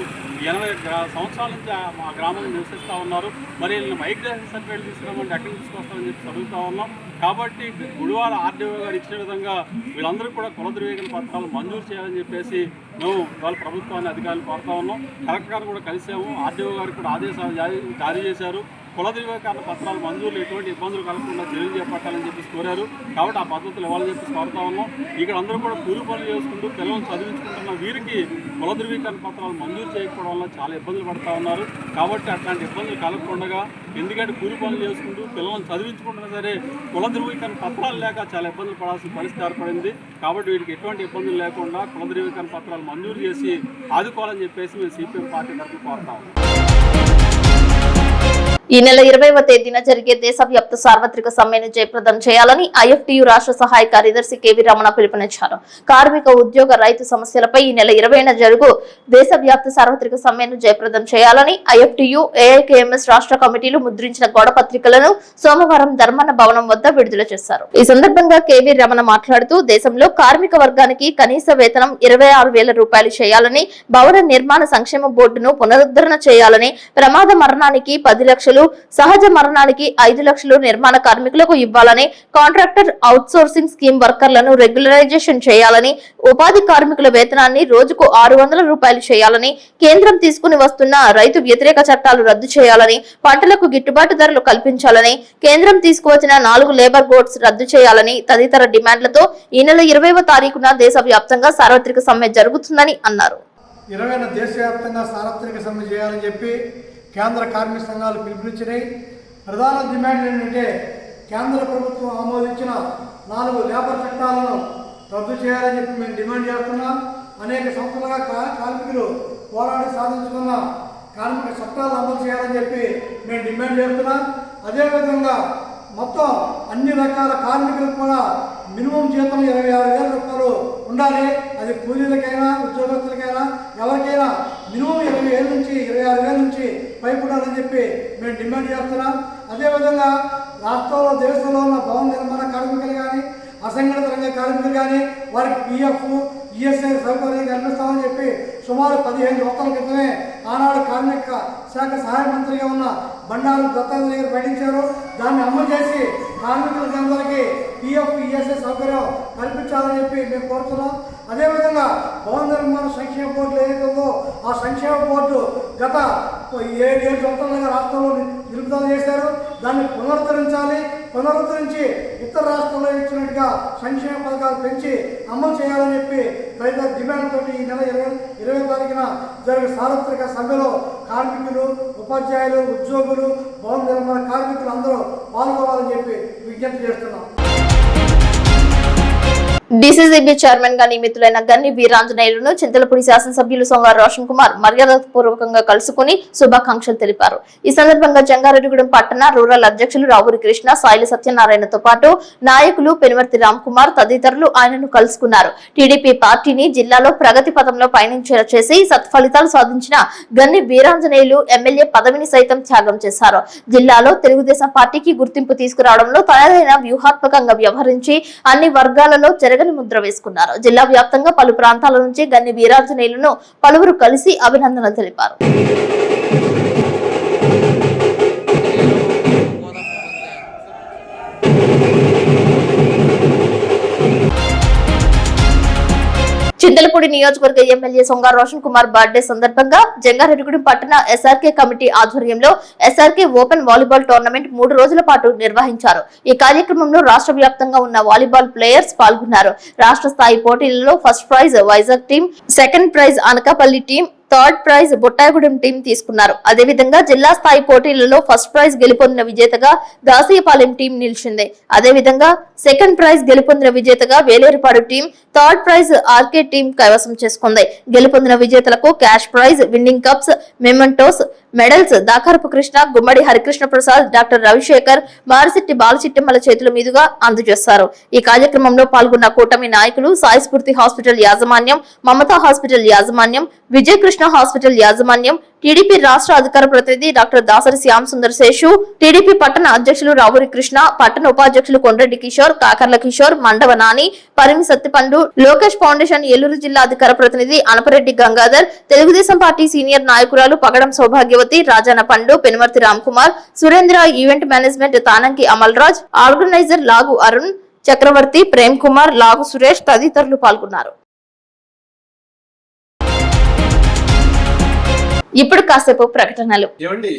80 సంవత్సరాల నుంచి మా గ్రామంలో నివసిస్తూ ఉన్నారు. మరి వీళ్ళని మైగ్రేషన్ సర్టిఫికేట్ తీసుకురామంటే ఎక్కడికి తీసుకొస్తామని చెప్పి చదువుతూ ఉన్నాం. కాబట్టి గుడివాడ ఆర్డీఓ గారు ఇచ్చిన విధంగా వీళ్ళందరూ కూడా కుల ధృవీకరణ పత్రాలు మంజూరు చేయాలని చెప్పేసి మేము వాళ్ళ ప్రభుత్వాన్ని అధికారులు కోరుతా ఉన్నాం. కలెక్టర్ గారు కూడా కలిసాము. ఆర్డీఓ గారికి కూడా ఆదేశాలు జారీ చేశారు. కుల ధృవీకరణ పత్రాలు మంజూరులు ఎటువంటి ఇబ్బందులు కలగకుండా చర్యలు చేపట్టాలని చెప్పేసి కోరారు. కాబట్టి ఆ పద్ధతులు ఇవ్వాలని చెప్పేసి కోరుతా ఉన్నాం. ఇక్కడ అందరూ కూడా కూలి పనులు చేసుకుంటూ పిల్లలను చదివించుకుంటున్న వీరికి కుల ధృవీకరణ పత్రాలు మంజూరు చేయకపోవడం వల్ల చాలా ఇబ్బందులు పడుతూ ఉన్నారు. కాబట్టి అట్లాంటి ఇబ్బందులు కలగకుండా, ఎందుకంటే కూలి పనులు చేసుకుంటూ పిల్లలను చదివించుకుంటున్నా సరే కుల ధృవీకరణ పత్రాలు లేక చాలా ఇబ్బందులు పడాల్సిన పరిస్థితి ఏర్పడింది. కాబట్టి వీరికి ఎటువంటి ఇబ్బందులు లేకుండా కుల ధృవీకరణ పత్రాలు మంజూరు చేసి ఆదుకోవాలని చెప్పేసి మేము సిపిఎం పార్టీ తరఫున కోరుతాం. ఈ నెల 20వ తేదీన జరిగే దేశవ్యాప్త సార్వత్రిక సమ్మెను జయప్రదం చేయాలని ఐఎఫ్టియు రాష్ట్ర సహాయ కార్యదర్శి కెవి రమణ పిలుపునిచ్చారు. కార్మిక, ఉద్యోగ, రైతు సమస్యలపై ఈ నెల 20న జరుగు దేశవ్యాప్త సార్వత్రిక సమ్మెను జయప్రదం చేయాలని ఐఎఫ్టియు, ఏఐకేఎంఎస్ రాష్ట్ర కమిటీలు ముద్రించిన గోడపత్రికలను సోమవారం ధర్మన్న భవనం వద్ద విడుదల చేశారు. ఈ సందర్భంగా కెవి రమణ మాట్లాడుతూ దేశంలో కార్మిక వర్గానికి కనీస వేతనం 26,000 రూపాయలు చేయాలని, భవన నిర్మాణ సంక్షేమ బోర్డును పునరుద్ధరణ చేయాలని, ప్రమాద మరణానికి 10 లక్షలు, సహజ మరణానికి 5 లక్షలు నిర్మాణ కార్మికులకు ఇవ్వాలని, కాంట్రాక్టర్ అవుట్సోర్సింగ్ స్కీమ్ వర్కర్లను రెగ్యులరైజేషన్ చేయాలని, ఉపాధి కార్మికుల వేతనాన్ని రోజుకు 600 రూపాయలు చేయాలని, కేంద్రం తీసుకుని వస్తున్న రైతు వ్యతిరేక చట్టాలు రద్దు చేయాలని, పంటలకు గిట్టుబాటు ధరలు కల్పించాలని, కేంద్రం తీసుకువచ్చిన 4 లేబర్ కోడ్స్ రద్దు చేయాలని తదితర డిమాండ్లతో ఈ నెల 20వ తారీఖున దేశవ్యాప్తంగా సార్వత్రిక సమ్మె జరుగుతుందని అన్నారు. 20న దేశవ్యాప్తంగా సార్వత్రిక సమ్మె చేయాలని చెప్పి కేంద్ర కార్మిక సంఘాలు పిలుపునిచ్చినాయి. ప్రధాన డిమాండ్ ఏంటంటే కేంద్ర ప్రభుత్వం ఆమోదించిన 4 లేబర్ చట్టాలను రద్దు చేయాలని చెప్పి మేము డిమాండ్ చేస్తున్నాం. అనేక సంవత్సరాలుగా కార్మికులు పోరాడి సాధించుకున్న కార్మిక చట్టాలు అమలు చేయాలని చెప్పి మేము డిమాండ్ చేస్తున్నాం. అదేవిధంగా మొత్తం అన్ని రకాల కార్మికులకు కూడా మినిమం జీతం 26,000 రూపాయలు ఉండాలి. అది కూలీలకైనా ఉద్యోగస్తులకైనా ఎవరికైనా మినిమం 20,000 నుంచి 26,000 నుంచి పైకి ఉండాలని చెప్పి మేము డిమాండ్ చేస్తున్నాం. అదేవిధంగా రాష్ట్రంలో దేశంలో ఉన్న భవన నిర్మాణ కార్మికులు కానీ అసంఘటిత రంగ కార్మికులు కానీ వారికి PF, ESI సౌకర్యం కల్పిస్తామని చెప్పి సుమారు 15 సంవత్సరాల క్రితమే ఆనాడు కార్మిక శాఖ సహాయ మంత్రిగా ఉన్న బండారు దత్తాత్రేయ గారు ప్రకటించారు. దాన్ని అమలు చేసి కార్మికులందరికీ PF, ESI సౌకర్యం కల్పించాలని చెప్పి మేము కోరుతున్నాం. అదేవిధంగా భవన నిర్మాణ సంక్షేమ బోర్డులు ఏదైతే ఉందో ఆ సంక్షేమ బోర్డు గత 7 సంవత్సరాలుగా రాష్ట్రంలో నిలుపుదల చేశారు. దాన్ని పునరుద్ధరించి ఇతర రాష్ట్రాల్లో ఇచ్చినట్టుగా సంక్షేమ పథకాలు పెంచి అమలు చేయాలని చెప్పి రైతుల డిమాండ్ తోటి ఈ నెల 20 తారీఖున జరిగే సార్వత్రిక సభ్యులు కార్మికులు, ఉపాధ్యాయులు, ఉద్యోగులు, భవన నిర్మాణ కార్మికులు అందరూ పాల్గొవాలని చెప్పి విజ్ఞప్తి చేస్తున్నాం. డీసీసీబీ చైర్మన్ గా నియమితులైన గన్ని వీరాంజనేయులను చింతలపూడి శాసనసభ్యులు సొంగారు రోషన్ కుమార్ మర్యాదపూర్వకంగా కలుసుకుని శుభాకాంక్షలు తెలిపారు. ఈ సందర్భంగా జంగారెడ్డిగూడెం పట్టణ రూరల్ అధ్యక్షులు రావూరి కృష్ణ, సాయిలి సత్యనారాయణతో పాటు నాయకులు పెనుమర్తి రామ్ కుమార్ తదితరులు ఆయనను కలుసుకున్నారు. టీడీపీ పార్టీని జిల్లాలో ప్రగతి పథంలో పయనించేలా చేసి సత్ఫలితాలు సాధించిన గన్ని వీరాంజనేయులు ఎమ్మెల్యే పదవిని సైతం త్యాగం చేశారు. జిల్లాలో తెలుగుదేశం పార్టీకి గుర్తింపు తీసుకురావడంలో తనదైన వ్యూహాత్మకంగా వ్యవహరించి అన్ని వర్గాలలో జరగని ముద్ర వేసుకున్నారు. జిల్లా వ్యాప్తంగా పలు ప్రాంతాల నుంచి గన్ని వీరాంజనేయులను పలువురు కలిసి అభినందనలు తెలిపారు. చింతలపూడి నియోజకవర్గ ఎమ్మెల్యే సొంగారు రోషన్ కుమార్ బర్త్డే సందర్భంగా జంగారెడ్డిగూడెం పట్టణ SRK కమిటీ ఆధ్వర్యంలో SRK ఓపెన్ వాలీబాల్ టోర్నమెంట్ 3 రోజుల పాటు నిర్వహించారు. ఈ కార్యక్రమంలో రాష్ట్ర వ్యాప్తంగా ఉన్న వాలీబాల్ ప్లేయర్స్ పాల్గొన్నారు. రాష్ట్ర స్థాయి పోటీలలో first prize Vizag team, second prize Anakapalli team, third praise Bottaigudem team తీసుకున్నారు. అదేవిధంగా జిల్లా స్థాయి పోటీలలో ఫస్ట్ ప్రైజ్ గెలుపొందిన విజేతగా దాసియపాలెం టీం నిలిచింది. అదేవిధంగా సెకండ్ ప్రైజ్ గెలుపొందిన విజేతగా Velerupadu team, third prize RK team కైవసం చేసుకుంది. గెలుపొందిన విజేతలకు cash prize, winning cups, mementos, medals Dakarapu Krishna, Gummadi Harikrishna Prasad, doctor Ravishekhar, Marisetti బాలచిట్టమ్మల చేతుల మీదుగా అందజేశారు. ఈ కార్యక్రమంలో పాల్గొన్న కూటమి నాయకులు సాయి స్ఫూర్తి హాస్పిటల్ యాజమాన్యం, మమతా హాస్పిటల్ యాజమాన్యం, విజయకృష్ణ హాస్పిటల్ యాజమాన్యం, టీడీపీ రాష్ట్ర అధికార ప్రతినిధి డాక్టర్ దాసరి శ్యామ్ సుందర్ శేషు, టీడీపీ పట్టణ అధ్యక్షులు రావూరి కృష్ణ, పట్టణ ఉపాధ్యక్షులు కొండ్రెడ్డి కిషోర్, కాకర్ల కిషోర్, మండవ నాని, పరిమి సత్తిపండు, లోకేష్ ఫౌండేషన్ ఏలూరు జిల్లా అధికార ప్రతినిధి అనపరెడ్డి గంగాధర్, తెలుగుదేశం పార్టీ సీనియర్ నాయకురాలు Pagadam Soubhagyavathi, Rajana Pandu, Penumarthi Ram Kumar, Surendra, event management Tananki Amal Raj, organiser Lagu Arun, చక్రవర్తి, ప్రేమ్ కుమార్, లాగు సురేష్ తదితరులు పాల్గొన్నారు. ఇప్పుడు కాసేపు ప్రకటనలు. ఏమండి,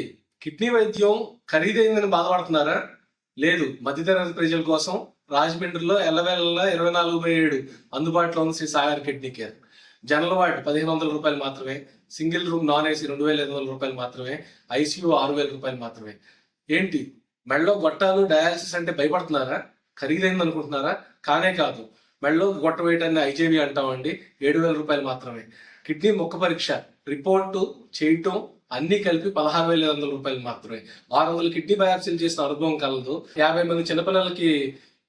కిడ్నీ వైద్యం ఖరీదైందని బాధపడుతున్నారా? లేదు, మధ్యతరగతి ప్రజల కోసం రాజమండ్రిలో ఎల్లవేళ 24/7 అందుబాటులో ఉంది Sri Sagar kidney care. General ward 1,500 రూపాయలు మాత్రమే, సింగిల్ రూమ్ నాన్ AC 2,500 రూపాయలు మాత్రమే, ICU 6,000 రూపాయలు మాత్రమే. ఏంటి, మెడలో గొట్టాలు డయాలసిస్ అంటే భయపడుతున్నారా? ఖరీదైంది అనుకుంటున్నారా? కానే కాదు. మెడలో గొట్ట వేయటాన్ని IJV అంటామండి, 7,000 రూపాయలు మాత్రమే. కిడ్నీ ముక్క పరీక్ష రిపోర్టు చేయటం అన్ని కలిపి 16,500 రూపాయలు మాత్రమే. 600 కిడ్నీ బయాప్సీలు చేసిన అనుభవం కలదు. 50 మంది చిన్నపిల్లలకి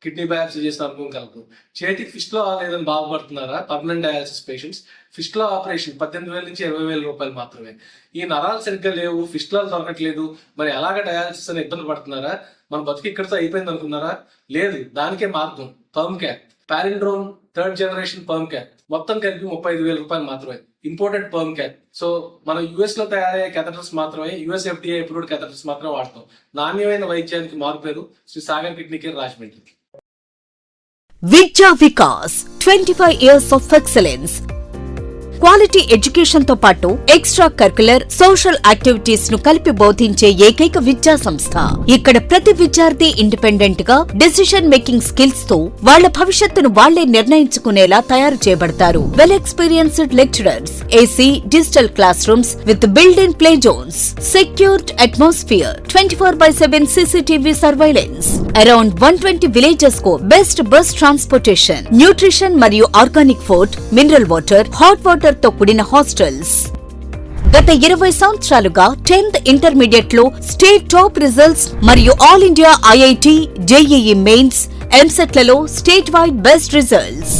కిడ్నీ బయాప్సీ చేసిన అనుభవం కలదు. చేతికి ఫిస్ట్లో లేదని బాధపడుతున్నారా? పర్మనెంట్ డయాలసిస్ పేషెంట్స్ ఫిస్ట్లో ఆపరేషన్ 18,000 నుంచి 20,000 రూపాయలు మాత్రమే. ఈ నరాలు సరిగ్గా లేవు, ఫిస్టులాలు దొరకట్లేదు, మరి ఎలాగ డయాలసిస్ అని ఇబ్బంది పడుతున్నారా? మన బతుకు ఇక్కడితో అయిపోయింది అనుకున్నారా? లేదు, దానికే మార్గం పర్మ్ కేర్. పాలిండ్రోమ్ 3rd జనరేషన్ పర్మ్ కేర్ మొత్తం కలిపి 35,000 రూపాయలు మాత్రమే. Imported perm care. సో మనం US లో తయారయ్యే కేథటర్స్ మాత్రమే, US FDA అప్రూవ్డ్ కేథటర్స్ మాత్రమే వాడతాం. నాణ్యమైన వైద్యానికి మారుపేరు శ్రీ సాగర్ కిడ్నీ కేర్ రాజమండ్రి. విద్యా Vikas 25 years of excellence. Quality education తో పాటు ఎక్స్ట్రా కరికులర్ సోషల్ యాక్టివిటీస్ ను కలిపి బోధించే ఏకైక విద్యా సంస్థ. ఇక్కడ ప్రతి విద్యార్థి ఇండిపెండెంట్ గా డెసిషన్ మేకింగ్ స్కిల్స్ తో వాళ్ల భవిష్యత్తును వాళ్లే నిర్ణయించుకునేలా తయారు చేయబడతారు. Well experienced lecturers, AC digital class rooms with built in play zones, secured atmosphere, 24/7 CCTV surveillance, around 120 villages కు బెస్ట్ బస్ ట్రాన్స్పోర్టేషన్, న్యూట్రిషన్ మరియు organic food, mineral water, hot water తో కూడిన హాస్టల్స్. గత 20 సంవత్సరాలుగా 10th ఇంటర్మీడియట్ లో స్టేట్ టాప్ రిజల్ట్స్ మరియు all India IIT, JEE mains, EAMCET లలో state wide best results.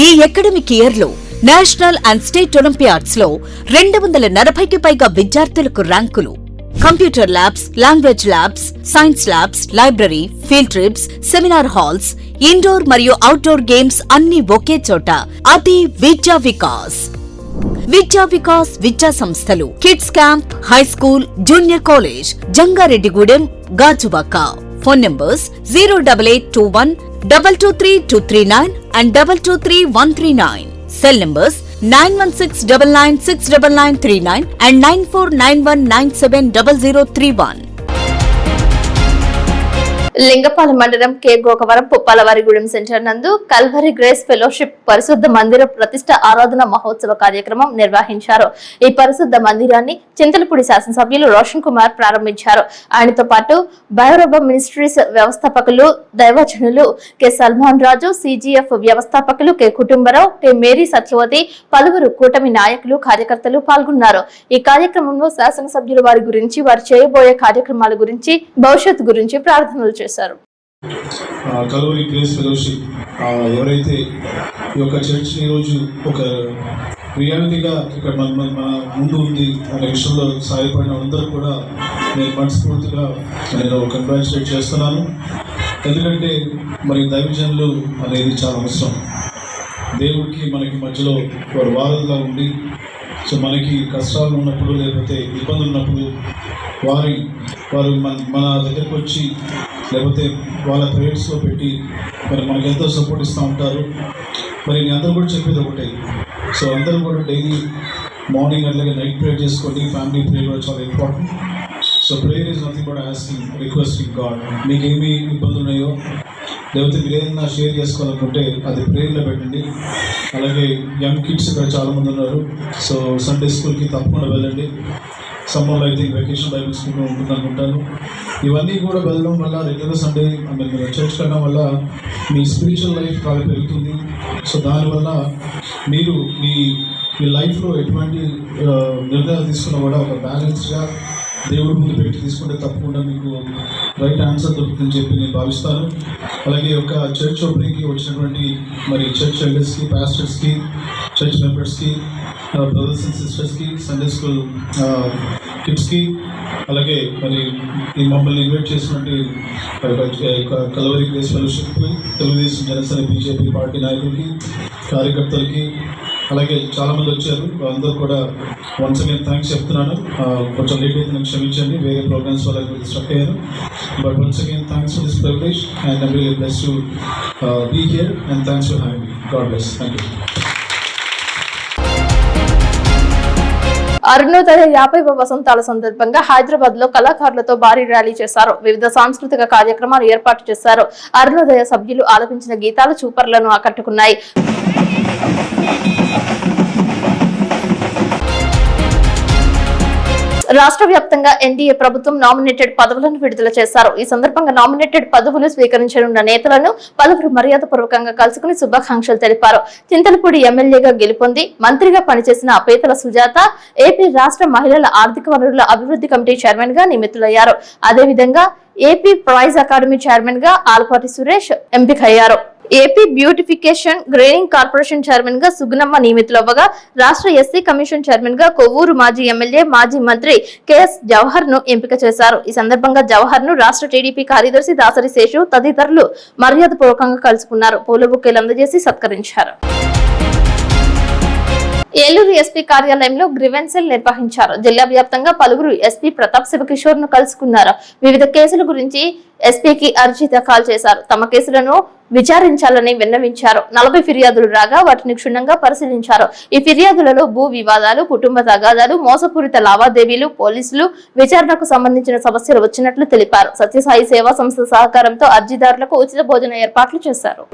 ఈ అకాడమిక్ ఇయర్ లో నేషనల్ అండ్ స్టేట్ ఒలింపియాడ్స్ లో 240కి పైగా విద్యార్థులకు ర్యాంకులు. Computer labs, language labs, science labs, library, field trips, seminar halls, indoor మరియు అవుట్డోర్ గేమ్స్ అన్ని ఒకే చోట. అది విద్యా వికాస్. విద్యా వికాస్ విద్యా సంస్థలు kids camp, high school, junior college, Jangareddygudem, Gajuwaka. Phone numbers 08821 223239 and 223139. Cell numbers 9169969939 and 9491970031. Lingapalem మండలం కే గోకవరం పుప్పాలవారిగూడెం సెంటర్ నందు కల్వరి గ్రేస్ ఫెలోషిప్ పరిశుద్ధ మందిర ప్రతిష్ట ఆరాధన మహోత్సవ కార్యక్రమం నిర్వహించారు. ఈ పరిశుద్ధ మందిరాన్ని చింతలపూడి శాసనసభ్యులు రోషన్ కుమార్ ప్రారంభించారు. ఆయనతో పాటు భైరవ మినిస్ట్రీస్ వ్యవస్థాపకులు దైవజనులు కె సల్మాన్ రాజు, CGF వ్యవస్థాపకులు K Kutumbarao, K Mary Satyavathi, పలువురు కూటమి నాయకులు, కార్యకర్తలు పాల్గొన్నారు. ఈ కార్యక్రమంలో శాసనసభ్యులు వారి గురించి, వారు చేయబోయే కార్యక్రమాల గురించి, భవిష్యత్తు గురించి ప్రార్థనలు చేశారు. కల్వరి గ్రేస్ ఫెలోషిప్ ఎవరైతే ఈ యొక్క చర్చ్ ఈరోజు ఒక రియాలిటీగా ఇక్కడ మన ముందు ఉంది అనే విషయంలో సహాయపడిన అందరూ కూడా నేను మనస్ఫూర్తిగా కంగ్రాచులేట్ చేస్తున్నాను. ఎందుకంటే మరి దైవజనులు అనేది చాలా అవసరం. దేవుడికి మనకి మధ్యలో వారు వారధిగా ఉండి, సో మనకి కష్టాలు ఉన్నప్పుడు లేకపోతే ఇబ్బందులు ఉన్నప్పుడు వారు మన దగ్గరకు వచ్చి లేకపోతే వాళ్ళ ప్రేయర్స్లో పెట్టి మరి మనకు ఎంతో సపోర్ట్ ఇస్తూ ఉంటారు. మరి నేను అందరూ కూడా చెప్పేది ఒకటే, సో అందరూ కూడా డైలీ మార్నింగ్ అట్లాగే నైట్ ప్రేయర్ చేసుకోండి. ఫ్యామిలీ ప్రేయర్ కూడా చాలా important. So prayer is nothing but asking, requesting God. మీకు ఏమి ఇబ్బందులు ఉన్నాయో లేకపోతే మీరు ఏదైనా షేర్ చేసుకోవాలనుకుంటే అది ప్రేయర్లో పెట్టండి. అలాగే యంగ్ కిడ్స్ ఇక్కడ చాలామంది ఉన్నారు. సో సండే స్కూల్కి తప్పకుండా వెళ్ళండి. సమ్మర్లో అయితే వెకేషన్ బైబిల్ స్కూల్లో ఉంటుంది అనుకుంటాను. ఇవన్నీ కూడా వెళ్ళడం వల్ల రెగ్యులర్ సండే చర్చ్ వెళ్ళడం వల్ల మీ స్పిరిచువల్ లైఫ్ బాగా పెరుగుతుంది. సో దానివల్ల మీరు మీ లైఫ్లో ఎటువంటి నిర్ణయాలు తీసుకున్నా కూడా ఒక బ్యాలెన్స్గా దేవుడి ముందు పెట్టి తీసుకుంటే తప్పకుండా మీకు రైట్ ఆన్సర్ దొరుకుతుందని చెప్పి నేను భావిస్తాను. అలాగే ఒక చర్చ్ ఓపెనింగ్కి వచ్చినటువంటి మరి చర్చ్ ఎల్డర్స్కి, పాస్టర్స్కి, చర్చ్ మెంబర్స్కి, బ్రదర్స్ అండ్ సిస్టర్స్కి, సండే స్కూల్ కిడ్స్కి, అలాగే మరి ఈ మమ్మల్ని ఇన్వైట్ చేసినటువంటి కల్వరి గ్రేస్ ఫెలోషిప్కి, తెలుగుదేశం, జనసేన, BJP పార్టీ నాయకులకి, కార్యకర్తలకి, అలాగే చాలామంది వచ్చారు. అందరూ కూడా వన్స్ అగైన్ థ్యాంక్స్ చెప్తున్నాను. కొంచెం లేట్ అయితే నాకు క్షమించండి, వేరే ప్రోగ్రామ్స్ వల్ల స్ట్రక్ అయ్యాను. But once again thanks for this privilege and I'm really blessed to be here and thanks for having me. God bless. Thank you. Arunodaya 50వ వసంతాల సందర్భంగా హైదరాబాద్ లో కళాకారులతో భారీ ర్యాలీ చేశారు. వివిధ సాంస్కృతిక కార్యక్రమాలు ఏర్పాటు చేశారు. అరుణోదయ సభ్యులు ఆలపించిన గీతాలు చూపర్లను ఆకట్టుకున్నాయి. రాష్ట్ర వ్యాప్తంగా ఎన్డీఏ ప్రభుత్వం నామినేటెడ్ పదవులను విడుదల చేశారు. ఈ సందర్భంగా నామినేటెడ్ పదవులు స్వీకరించనున్న నేతలను పలువురు మర్యాదపూర్వకంగా కలుసుకుని శుభాకాంక్షలు తెలిపారు. చింతలపూడి ఎమ్మెల్యేగా గెలుపొంది మంత్రిగా పనిచేసిన పీతల సుజాత ఏపీ రాష్ట్ర మహిళల ఆర్థిక వనరుల అభివృద్ధి కమిటీ చైర్మన్ గా నియమితులయ్యారు. అదేవిధంగా ఏపీ ప్రైజ్ అకాడమీ చైర్మన్ గా ఆల్పాటి సురేష్ ఎంపికయ్యారు. AP beautification grading corporation chairman గా సుగుణమ్మ నియమితులవ్వగా, రాష్ట్ర ఎస్సీ కమిషన్ చైర్మన్ గా కొవ్వూరు మాజీ ఎమ్మెల్యే, మాజీ మంత్రి కెఎస్ జవహర్ ను ఎంపిక చేశారు. ఈ సందర్భంగా జవహర్ ను రాష్ట్ర టీడీపీ కార్యదర్శి దాసరి శేషు తదితరులు మర్యాదపూర్వకంగా కలుసుకున్నారు. పూల బుకేలు అందజేసి సత్కరించారు. ఏలూరు ఎస్పీ కార్యాలయంలో గ్రివెన్సెల్ నిర్వహించారు. జిల్లా వ్యాప్తంగా పలువురు ఎస్పీ ప్రతాప్ శివకిషోర్ ను కలుసుకున్నారు. వివిధ కేసుల గురించి ఎస్పీకి అర్జీ దాఖలు చేశారు. తమ కేసులను విచారించాలని విన్నవించారు. 40 ఫిర్యాదులు రాగా వాటిని క్షుణ్ణంగా పరిశీలించారు. ఈ ఫిర్యాదులలో భూ వివాదాలు, కుటుంబ తగాదాలు, మోసపూరిత లావాదేవీలు, పోలీసులు విచారణకు సంబంధించిన సమస్యలు వచ్చినట్లు తెలిపారు. సత్యసాయి సేవా సంస్థ సహకారంతో అర్జీదారులకు ఉచిత భోజన ఏర్పాట్లు చేశారు.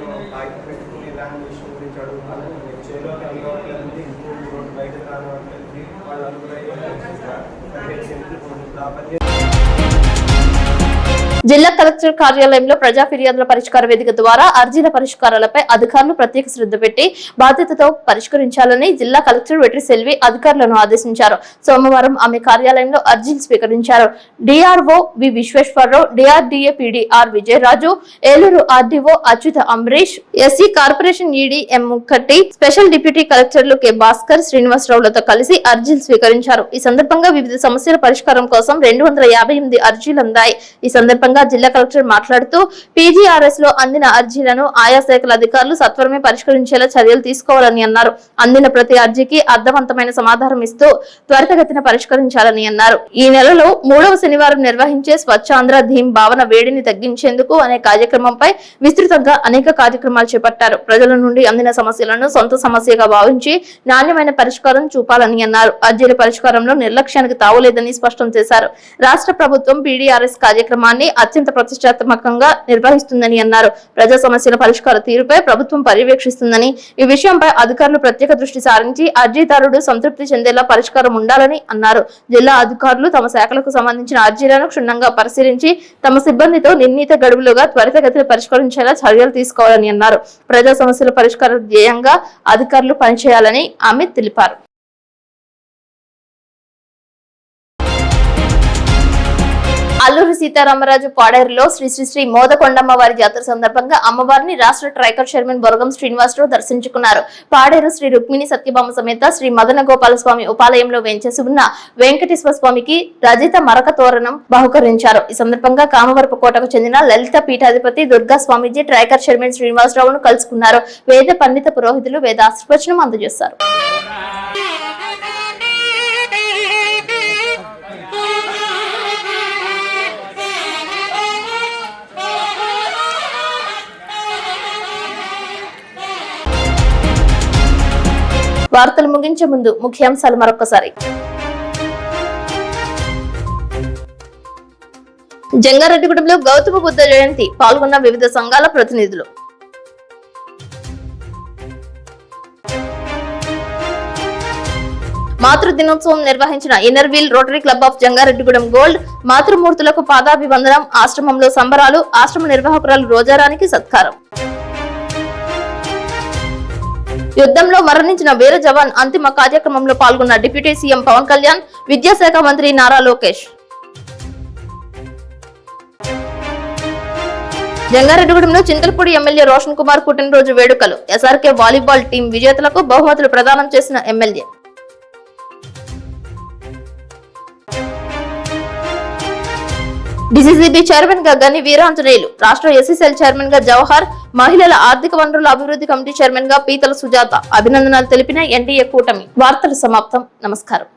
జిల్లా కలెక్టర్ కార్యాలయంలో ప్రజా ఫిర్యాదుల పరిష్కార వేదిక ద్వారా అర్జీల పరిష్కారాలపై అధికారులు ప్రత్యేక శ్రద్ధ పెట్టి బాధ్యతతో పరిష్కరించాలని జిల్లా కలెక్టర్ వెట్రి సెల్వి అధికారులను ఆదేశించారు. సోమవారం ఆమె కార్యాలయంలో అర్జీలు స్వీకరించారు. DRO V Visweswararao, DRDA PDR Vijayaraju, Eluru RDO Achyuta Ambarish, SC corporation ED M Mukkati, special deputy కలెక్టర్లు కె భాస్కర్, శ్రీనివాసరావులతో కలిసి అర్జీలు స్వీకరించారు. ఈ సందర్భంగా వివిధ సమస్యల పరిష్కారం కోసం 258 అర్జీలు అందాయి. ఈ సందర్భంగా జిల్లా కలెక్టర్ మాట్లాడుతూ పీజీఆర్ఎస్ లో అందిన అర్జీలను ఆయా శాఖల అధికారులు సత్వరమే పరిష్కరించేలా చర్యలు తీసుకోవాలని అన్నారు. అందిన ప్రతి అర్జీకి అర్థవంతమైన సమాధానం ఇస్తూ త్వరితగతిన పరిష్కరించాలని అన్నారు. ఈ నెలలో 3వ శనివారం నిర్వహించే స్వచ్ఛాంధ్ర థీమ్ భావన వేడిని తగ్గించేందుకు అనే కార్యక్రమంపై విస్తృతంగా అనేక కార్యక్రమాలు చేపట్టారు. ప్రజల నుండి అందిన సమస్యలను సొంత సమస్యగా భావించి నాణ్యమైన పరిష్కారం చూపాలని అన్నారు. అర్జీల పరిష్కారంలో నిర్లక్ష్యానికి తావులేదని స్పష్టం చేశారు. రాష్ట్ర ప్రభుత్వం పీడీఆర్ఎస్ కార్యక్రమాన్ని అత్యంత ప్రతిష్టాత్మకంగా నిర్వహిస్తుందని అన్నారు. ప్రజా సమస్యల పరిష్కార తీరుపై ప్రభుత్వం పర్యవేక్షిస్తుందని, ఈ విషయంపై అధికారులు ప్రత్యేక దృష్టి సారించి అర్జీదారుడు సంతృప్తి చెందేలా పరిష్కారం ఉండాలని అన్నారు. జిల్లా అధికారులు తమ శాఖలకు సంబంధించిన అర్జీలను క్షుణ్ణంగా పరిశీలించి తమ సిబ్బందితో నిర్ణీత గడువులుగా త్వరితగతిన పరిష్కరించేలా చర్యలు తీసుకోవాలని అన్నారు. ప్రజా సమస్యల పరిష్కార ధ్యేయంగా అధికారులు పనిచేయాలని ఆమె తెలిపారు. అల్లూరి సీతారామరాజు పాడేరులో శ్రీ శ్రీ శ్రీ మోదకొండమ్మ వారి జాతర సందర్భంగా అమ్మవారిని రాష్ట్ర ట్రైకర్ చైర్మన్ బొరగం శ్రీనివాసరావు దర్శించుకున్నారు. పాడేరు శ్రీ రుక్మిణి సత్యభామ సమేత శ్రీ మదన గోపాల స్వామి ఉపాలయంలో వేంచేసి ఉన్న వెంకటేశ్వర స్వామికి రజిత మరక తోరణం బహుకరించారు. ఈ సందర్భంగా కామవరపు కోటకు చెందిన లలిత పీఠాధిపతి దుర్గా స్వామీజీ ట్రైకర్ చైర్మన్ శ్రీనివాసరావును కలుసుకున్నారు. వేద పండిత పురోహితులు వేదాశీర్వచనం అందజేశారు. వార్తలు ముగించే ముందు ముఖ్యాంశాలు మరొకసారి. జంగారెడ్డిగూడెంలో గౌతమ బుద్ధ జయంతి పాల్గొన్న వివిధ సంఘాల ప్రతినిధులు. మాతృ దినోత్సవం నిర్వహించిన inner wheel rotary club of Jangareddygudem gold. మాతృమూర్తులకు పాదాభివందనం, ఆశ్రమంలో సంబరాలు, ఆశ్రమ నిర్వాహకురాలు రోజారానికి సత్కారం. యుద్ధంలో మరణించిన వీర జవాన్ అంతిమ కార్యక్రమంలో పాల్గొన్న డిప్యూటీ సీఎం పవన్ కళ్యాణ్, విద్యాశాఖ మంత్రి నారా లోకేష్. జంగారెడ్డిగూడెంలో చింతలపూడి ఎమ్మెల్యే రోషన్ కుమార్ పుట్టినరోజు వేడుకలు. ఎస్ఆర్కే వాలీబాల్ టీం విజేతలకు బహుమతులు ప్రదానం చేసిన ఎమ్మెల్యే. డిసిసిబి చైర్మన్ గా గని వీరాంజనేయులు, రాష్ట్ర ఎస్సీసెల్ చైర్మన్ గా జవహర్, మహిళల ఆర్థిక వనరుల అభివృద్ధి కమిటీ చైర్మన్ గా పీతల సుజాత అభినందనలు తెలిపిన ఎన్డీఏ కూటమి. వార్తలు సమాప్తం. నమస్కారం.